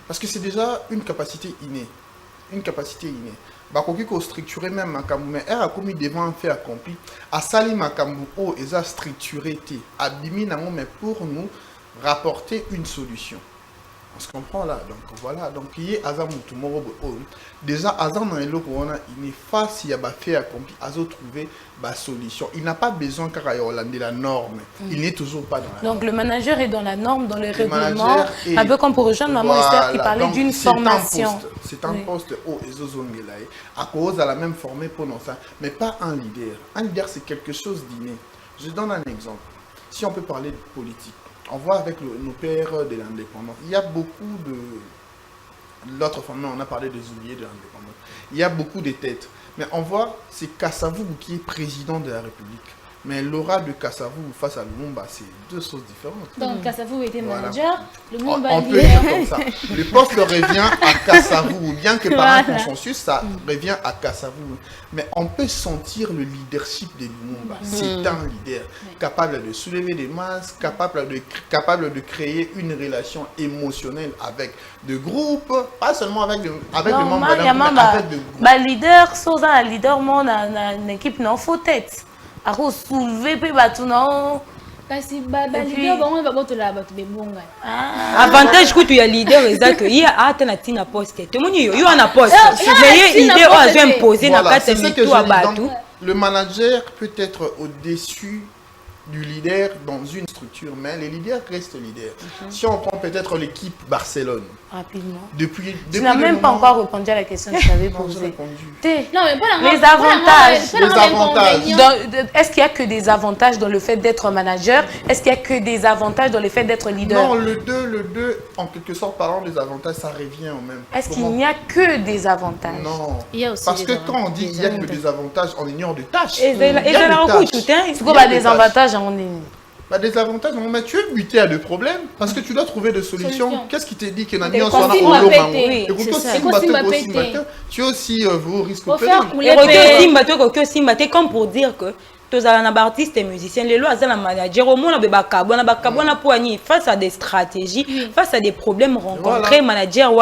Parce que c'est déjà une capacité innée. Une capacité innée. Bakoki ko structuré même makambu mais era komi devant un fait accompli a sali makambu o eza structuré té abimi nango mais pour nous rapporter une solution. On se comprend là. Donc voilà. Donc il y a Azam Moutoumoro. Déjà, Azam dans le corona, il n'est pas s'il y a fait accompli, Azam trouver la solution. Il n'a pas besoin car il la norme. Il n'est toujours pas dans la norme. Donc le manager est dans la norme, dans le règlement, un peu comme pour rejoindre Maman Esther qui parlait d'une formation. C'est un poste haut et zozongelaï. À cause de la même formée pour nous ça, mais pas un leader. Un leader c'est quelque chose d'inné. Je donne un exemple. Si on peut parler de politique, on voit avec nos pères de l'indépendance, il y a beaucoup de... L'autre formule, on a parlé des oubliés de l'indépendance. Il y a beaucoup de têtes. Mais on voit, c'est Kassavou qui est président de la République. Mais l'aura de Kassavou face à Lumumba, c'est deux choses différentes. Donc Kassavou était manager, Lumumba on peut dire comme ça. Le poste revient à Kassavou, ou bien que par un consensus, ça revient à Kassavou. Mais on peut sentir le leadership de Lumumba. C'est un leader capable de soulever des masses, capable de créer une relation émotionnelle avec des groupes, pas seulement avec le membre de la mais avec des groupes. Leader, sans un leader, mon équipe n'en faut tête. À soulever puis batuna kasi leader bango ba botola bato bebonga avantage que tu es leader exact il y a atteint tina poste tout monde yo na poste mais idée a jamais imposer na carte tout à batou. Le manager peut être au-dessus du leader dans une structure, mais les leaders restent leaders. Si on prend peut-être l'équipe Barcelone, rapidement. Depuis tu n'as même pas encore répondu à la question que je t'avais posée. Non, mais pas les avantages. Est-ce qu'il n'y a que des avantages dans le fait d'être manager? Est-ce qu'il n'y a que des avantages dans le fait d'être leader? Non, le 2, en quelque sorte, parlant des avantages, ça revient au même. Est-ce qu'il n'y a que des avantages? Non. Il y a aussi parce que quand on dit qu'il n'y a que des avantages, on ignore des tâches. Et des avantages. Des avantages, mais tu es buté à des problèmes parce que tu dois trouver des solutions. Qu'est-ce qui te dit que Nani soit là tu as aussi vos risques. Comme pour dire que tous les artistes et musiciens, les lois, les managers, au moins, face à des stratégies, face à des problèmes rencontrés, le manager,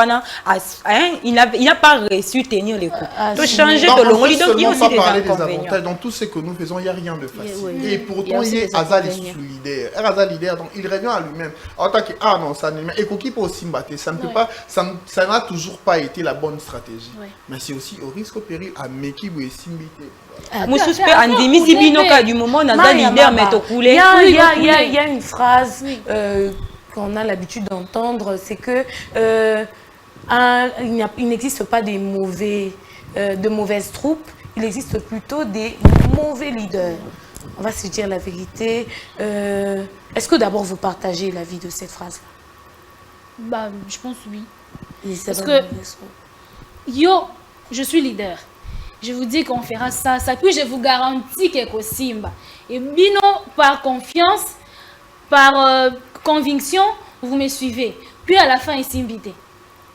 il n'a pas réussi à tenir les coups. Tu changer de l'onglet, donc il y a aussi des inconvénients. Dans tout ce que nous faisons, il n'y a rien de facile. Et pourtant, il y a Azal leader. Azal leader, donc il revient à lui-même. En tant que, non, ça n'est pas. Et qui peut aussi battre, ça ne peut pas, ça n'a toujours pas été la bonne stratégie. Mais c'est aussi au risque au péril à Meki ou Simbité. Il y a une phrase qu'on a l'habitude d'entendre, c'est que il n'existe pas de mauvaises troupes, il existe plutôt des mauvais leaders. On va se dire la vérité. Est-ce que d'abord vous partagez l'avis de cette phrase-là? Je pense oui. Parce que je suis leader. Je vous dis qu'on fera ça, puis je vous garantis que Simba. Et bino, par confiance, par conviction, vous me suivez. Puis à la fin, il s'invite.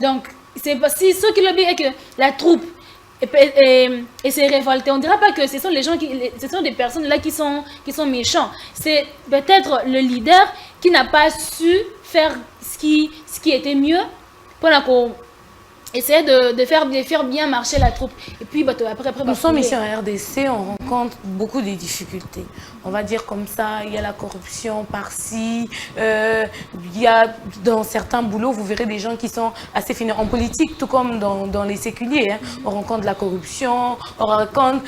Donc, c'est ce qui le dit est que la troupe et s'est révoltée. On ne dira pas que ce sont les gens ce sont des personnes là qui sont méchants. C'est peut-être le leader qui n'a pas su faire ce qui était mieux pour essayer de faire bien marcher la troupe. Et puis, après nous sommes ici en RDC, on rencontre beaucoup de difficultés. On va dire comme ça, il y a la corruption par-ci, il y a dans certains boulots, vous verrez des gens qui sont assez finis. En politique, tout comme dans les séculiers, on rencontre la corruption, on rencontre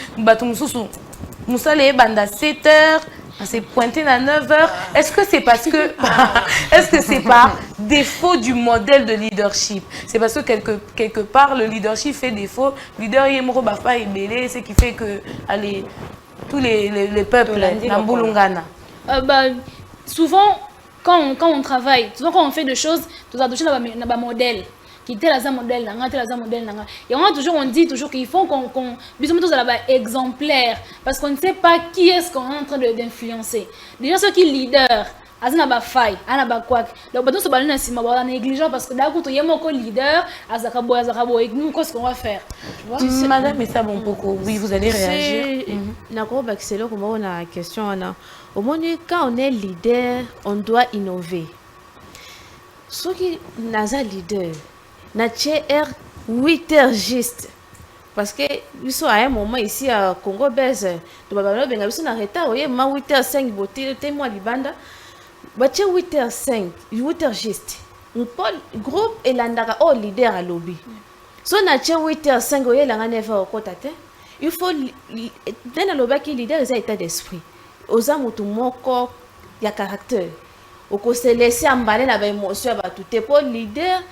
Moussa Banda 7 heures, on s'est pointé à 9 heures. Est-ce que c'est parce que... Est-ce que c'est par défaut du modèle de leadership? C'est parce que quelque part, le leadership fait défaut. Le leader, il est belé, ce qui fait que... Allez, tous les peuples, Namboulungana. Souvent, quand on travaille, souvent quand on fait des choses, tu as touché dans un modèle. Qui était là, modèle, et on dit toujours qu'il faut qu'on besoin tous exemplaire parce qu'on ne sait pas qui est-ce qu'on est en train d'influencer. Déjà ceux qui leader, azana faille, ana quoi. Donc bateau se balance si ma négligent parce que d'un coup tu y a mon leader, azakabo et nous qu'est-ce qu'on va faire? Tu vois? Madame mais ça bon beaucoup. Oui, vous allez réagir. Nakoro Baxelo comme on a question au moins quand on est leader, on doit innover. Ceux qui naza leader na 8 heures juste parce que nous sommes à un moment ici à Congo Belge nous sommes en retard 8h05 beauté témoin libanda 8h05 8h juste groupe et l'andaka oh leader à lobby. So na tche 8h5 oye la 9h au côté. Il faut dans le lobby qui leader ils a état d'esprit. Oza mutu moko ya caractère. Oko se laisser emballer na ba émotion ba tout est pour leader.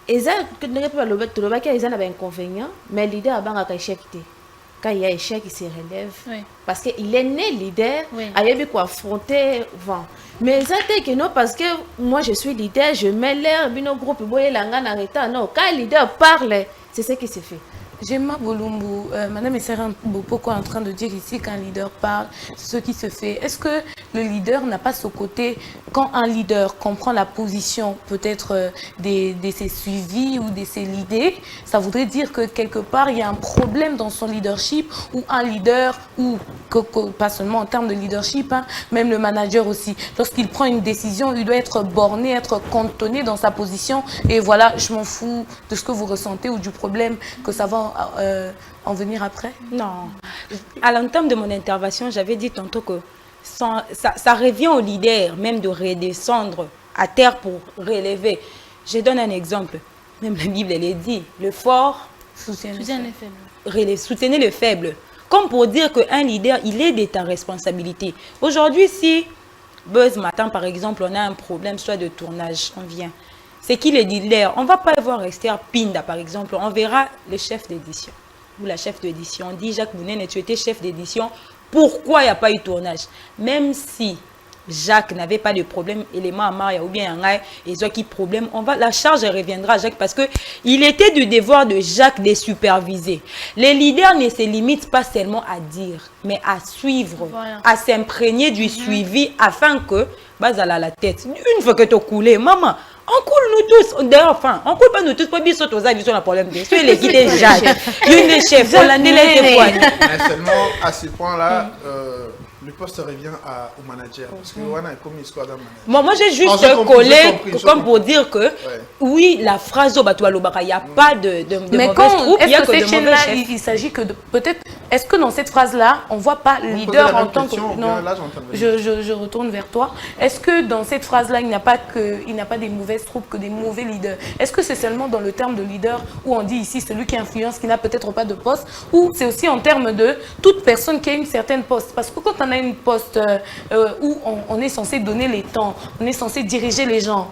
Eza que ne peut pas le lobby qui ils a ba inconvénient mais leader abanga ka échec té. Quand il y a échec, il se relève. Oui. Parce qu'il est né leader, il y a quoi affronter vent. Mais ça c'est que non, parce que moi je suis leader, je mets l'air, bino groupe, boye langa nareta. Non, quand le leader parle, c'est ce qui se fait. Gemma Bolumbu, Madame Essera Bopoko est en train de dire ici qu'un leader parle, ce qui se fait. Est-ce que le leader n'a pas ce côté, quand un leader comprend la position peut-être de ses suivis ou de ses leaders, ça voudrait dire que quelque part il y a un problème dans son leadership ou un leader, ou pas seulement en termes de leadership, hein, même le manager aussi. Lorsqu'il prend une décision, il doit être borné, être cantonné dans sa position et voilà, je m'en fous de ce que vous ressentez ou du problème que ça va en venir après? Non. À l'entame de mon intervention, j'avais dit tantôt que ça revient au leader même de redescendre à terre pour relever. Je donne un exemple. Même la Bible, elle est dit, le fort soutient le faible. Soutenez le faible. Comme pour dire qu'un leader, il est de ta responsabilité. Aujourd'hui, si Buzz Matin, par exemple, on a un problème, soit de tournage, on vient. C'est qui le leader? On ne va pas voir Esther Pinda, par exemple. On verra le chef d'édition ou la chef d'édition. On dit, Jacques Bounen, tu étais chef d'édition. Pourquoi il n'y a pas eu de tournage? Même si Jacques n'avait pas de problème, élément à Maria ou bien Yangaï, et ce qui problème, la charge reviendra à Jacques parce qu'il était du devoir de Jacques de superviser. Les leaders ne se limitent pas seulement à dire, mais à suivre, à s'imprégner du suivi afin que, à la tête, une fois que tu as coulé, maman, on coule nous tous, d'ailleurs, enfin, on coule pas nous tous, pas bien sauter aux avis sur le problème. C'est l'équipe des Jacques, une des chefs, on l'a témoigné. Mais seulement à ce point-là, le poste revient au manager. Parce que Wana est comme une squad manager. Moi, j'ai juste collé comme pour dire que, oui, la phrase au bateau à l'obaka, il n'y a pas de mauvaise troupe, il y a que de mauvais chefs. Il s'agit que peut-être, est-ce que dans cette phrase-là, on ne voit pas le leader en tant que... Non, je retourne vers toi. Est-ce que dans cette phrase-là, il n'y a pas des mauvaises troupes, que des mauvais leaders? Est-ce que c'est seulement dans le terme de leader où on dit ici celui qui influence, qui n'a peut-être pas de poste, ou c'est aussi en termes de toute personne qui a une certaine poste? Parce que quand on a une poste où on est censé donner les temps, on est censé diriger les gens.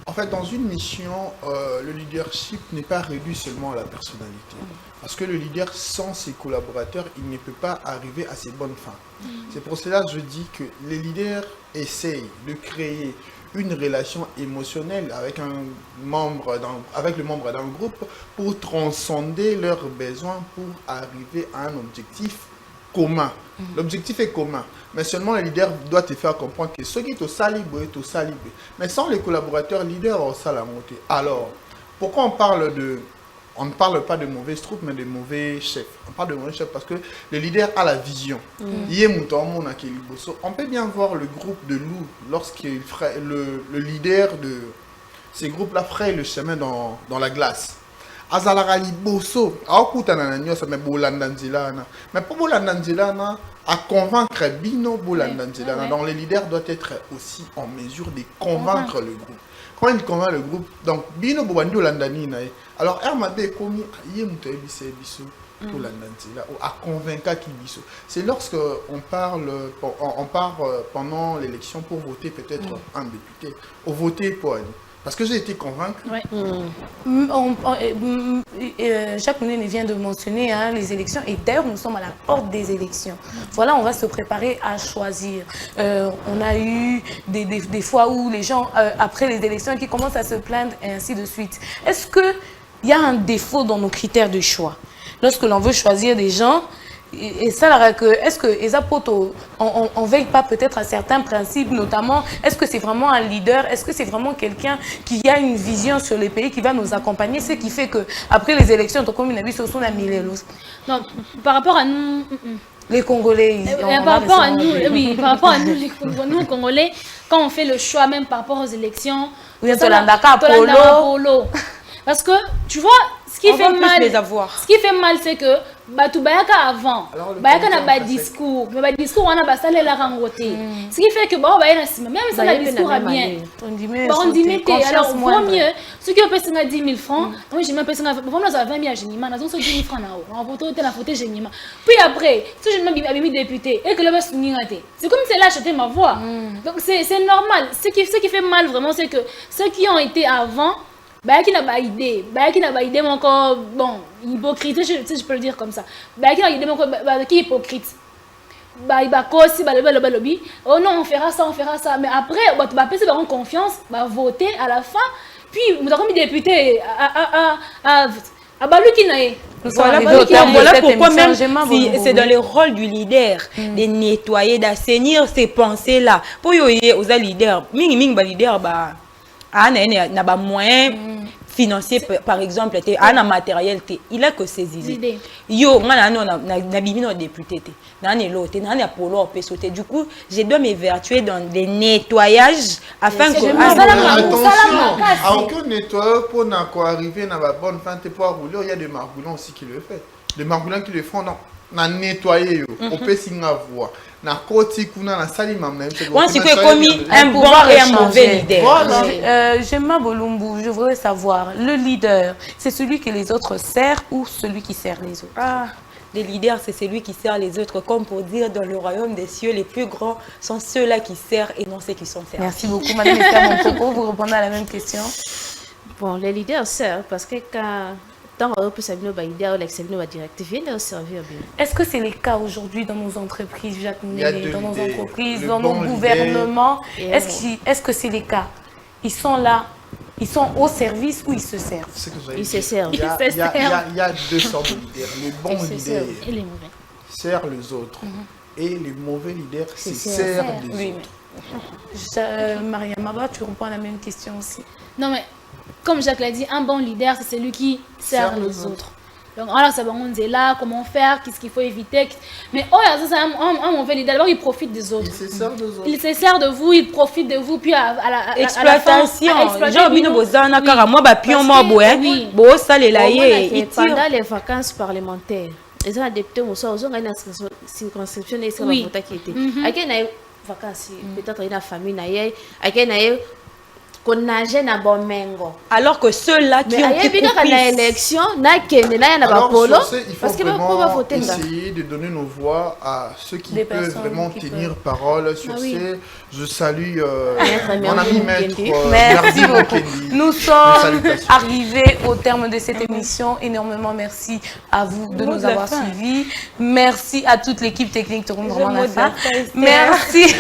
En fait, dans une mission, le leadership n'est pas réduit seulement à la personnalité. Parce que le leader, sans ses collaborateurs, il ne peut pas arriver à ses bonnes fins. C'est pour cela que je dis que les leaders essayent de créer une relation émotionnelle avec le membre d'un groupe pour transcender leurs besoins pour arriver à un objectif commun. L'objectif est commun, mais seulement le leader doit te faire comprendre que ce qui est au salibo est au salibo. Mais sans les collaborateurs, le leader au salamoté. Alors, pourquoi on ne parle pas de mauvaises troupes, mais de mauvais chefs? On parle de mauvais chefs parce que le leader a la vision. On peut bien voir le groupe de loups lorsqu'il ferait le leader de ces groupes-là ferait le chemin dans la glace. Azalaka liboso akutana na nyosa me bolanda nzilana mais pour bolanda nzilana à convaincre bino bolanda nzilana donc le leader doit être aussi en mesure de convaincre le groupe. Quand il convainc le groupe, donc bino bobandi bolanda nina alors RMB komi ye muto ebise biso bolanda nzila ou à convaincre qui biso. C'est lorsque on part pendant l'élection pour voter peut-être un député ou voter pour parce que j'ai été convaincu. Jacques Mounen vient de mentionner les élections et d'ailleurs nous sommes à la porte des élections. Voilà, on va se préparer à choisir. On a eu des fois où les gens, après les élections, qui commencent à se plaindre et ainsi de suite. Est-ce qu'il y a un défaut dans nos critères de choix? Lorsque l'on veut choisir des gens, et ça, est-ce que Esapoto, on ne veille pas peut-être à certains principes, notamment, est-ce que c'est vraiment un leader, est-ce que c'est vraiment quelqu'un qui a une vision sur les pays, qui va nous accompagner, ce qui fait qu'après les élections, comme on a vu, ce sont la Milelos. Non, par rapport à nous... Les Congolais, par rapport à nous, oui, par rapport à nous, les Congolais, quand on fait le choix, même par rapport aux élections, oui, Polo. Parce que, tu vois, Ce qui fait mal, les avoir. Ce qui fait mal, c'est que Batu Bayaka avant, Bayaka n'a pas de discours, mais le discours on a pas salé la rangoté. Ce qui fait que bon Bayana même ça le discours a bien. On dit alors vaut mieux ceux qui ont payé 10 000 francs, moi j'ai même payé vraiment ça 20 000 géniment, nous avons 10 000 francs là-haut. On vote la faute géniment. Puis après, si je m'avais mis député et que le boss n'y raté. C'est comme si là acheté ma voix. Donc c'est normal. Ce qui fait mal vraiment c'est que ceux qui ont été avant qui n'a pas idée, mais encore bon, hypocrite, je peux le dire comme ça. Qui n'a idée, qui est hypocrite. Oh non, on fera ça. Mais après, tu vas passer par confiance, voter à la fin. Puis, nous avons mis député à Balukinae. Voilà pourquoi même si c'est dans le rôle du leader de nettoyer, d'assainir ces pensées-là. Pour y aux leaders, leader, n'a pas moyen financier par exemple, un matériel, il a que ses idées. Yo, na bimino député, du coup, je dois m'évertuer dans des nettoyages afin que attention, à aucun nettoyeur pour arriver à la bonne fin de pour rouler, il y a des margoulins aussi qui le font. Les margoulins qui le font, non, na nettoyer, on peut s'y voir. Moi, c'est commis un bon et un mauvais leader. Gemma Bolumbu, je voudrais savoir, le leader, c'est celui que les autres servent ou celui qui sert les autres? Le leader, c'est celui qui sert les autres. Comme pour dire, dans le royaume des cieux, les plus grands sont ceux-là qui servent et non ceux qui sont servis. Merci beaucoup, Madame Esther Montoko. Vous répondez à la même question. Bon, les leaders servent parce que quand... Est-ce que c'est le cas aujourd'hui dans nos entreprises, Jacques Nélé, dans nos entreprises, dans nos gouvernements? Est-ce que c'est le cas? Ils sont là, ils sont au service ou ils se servent? Ils se servent. Il y a deux sortes de leaders. Les bons leaders et les mauvais servent les autres. Et les mauvais leaders se servent des autres. Maria Maba, tu réponds à la même question aussi. Non mais... Comme Jacques l'a dit, un bon leader, c'est celui qui sert les autres. Donc, alors, ça va, on est là, comment faire, qu'est-ce qu'il faut éviter. Mais, c'est un mauvais leader. D'abord, il profite des autres. Il se sert des autres. Il se sert de vous, il profite de vous, puis à la exploitation. Pendant les vacances parlementaires, ils ont adopté une circonscription et ils ont qui était. Avec une vacances, peut-être une famille, avec une alors que ceux-là qui ont été l'élection, il faut vraiment essayer de donner nos voix à ceux qui peuvent vraiment tenir parole sur ces. Je salue mon ami maître. Merci beaucoup. Nous sommes arrivés au terme de cette émission. Énormément merci à vous de nous avoir suivis. Merci à toute l'équipe technique de Merci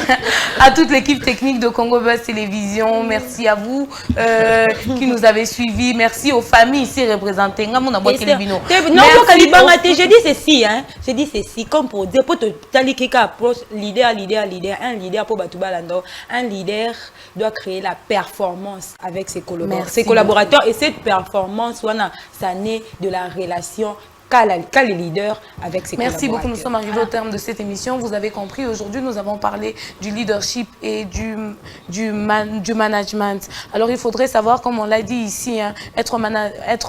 à toute l'équipe technique de Congo Buzz Télévision. Merci à vous qui nous avez suivis. Merci aux familles ici représentées. Non, je dis ceci, hein. Je dis ceci, comme pour dire, pour te approche, leader, un leader pour Batoubalando, un leader doit créer la performance avec ses collaborateurs. Et cette performance, ça naît de la relation qu'a le leader avec ses collaborateurs. Merci beaucoup, nous sommes arrivés au terme de cette émission. Vous avez compris, aujourd'hui nous avons parlé du leadership et du management. Alors il faudrait savoir, comme on l'a dit ici, hein, être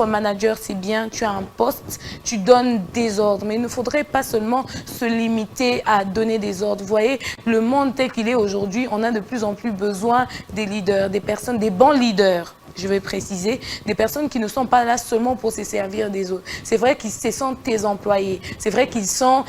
manager c'est bien, tu as un poste, tu donnes des ordres. Mais il ne faudrait pas seulement se limiter à donner des ordres. Vous voyez, le monde tel qu'il est aujourd'hui, on a de plus en plus besoin des leaders, des personnes, des bons leaders. Je vais préciser, des personnes qui ne sont pas là seulement pour se servir des autres. C'est vrai qu'ils sont tes employés. C'est vrai qu'ils sont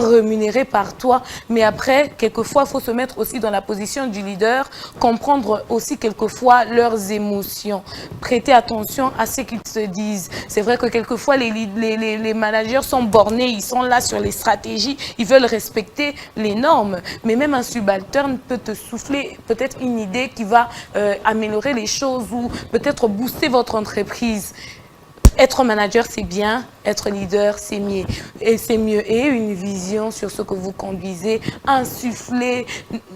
rémunérés par toi. Mais après, quelquefois, il faut se mettre aussi dans la position du leader, comprendre aussi quelquefois leurs émotions. Prêter attention à ce qu'ils se disent. C'est vrai que quelquefois, les managers sont bornés, ils sont là sur les stratégies, ils veulent respecter les normes. Mais même un subalterne peut te souffler peut-être une idée qui va améliorer les choses ou peut-être booster votre entreprise. Être manager, c'est bien. Être leader, c'est mieux. Et c'est mieux. Et une vision sur ce que vous conduisez. Insuffler,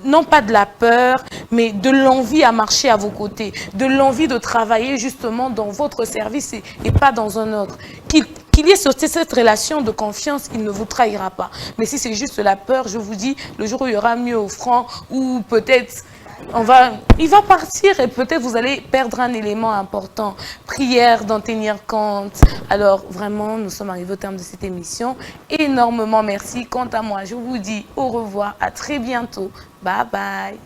non pas de la peur, mais de l'envie à marcher à vos côtés. De l'envie de travailler justement dans votre service et pas dans un autre. qu'il y ait sur cette relation de confiance, il ne vous trahira pas. Mais si c'est juste la peur, je vous dis, le jour où il y aura mieux au front, ou peut-être il va partir et peut-être vous allez perdre un élément important. Prière, d'en tenir compte. Alors vraiment, nous sommes arrivés au terme de cette émission. Énormément merci. Quant à moi, je vous dis au revoir, à très bientôt. Bye bye.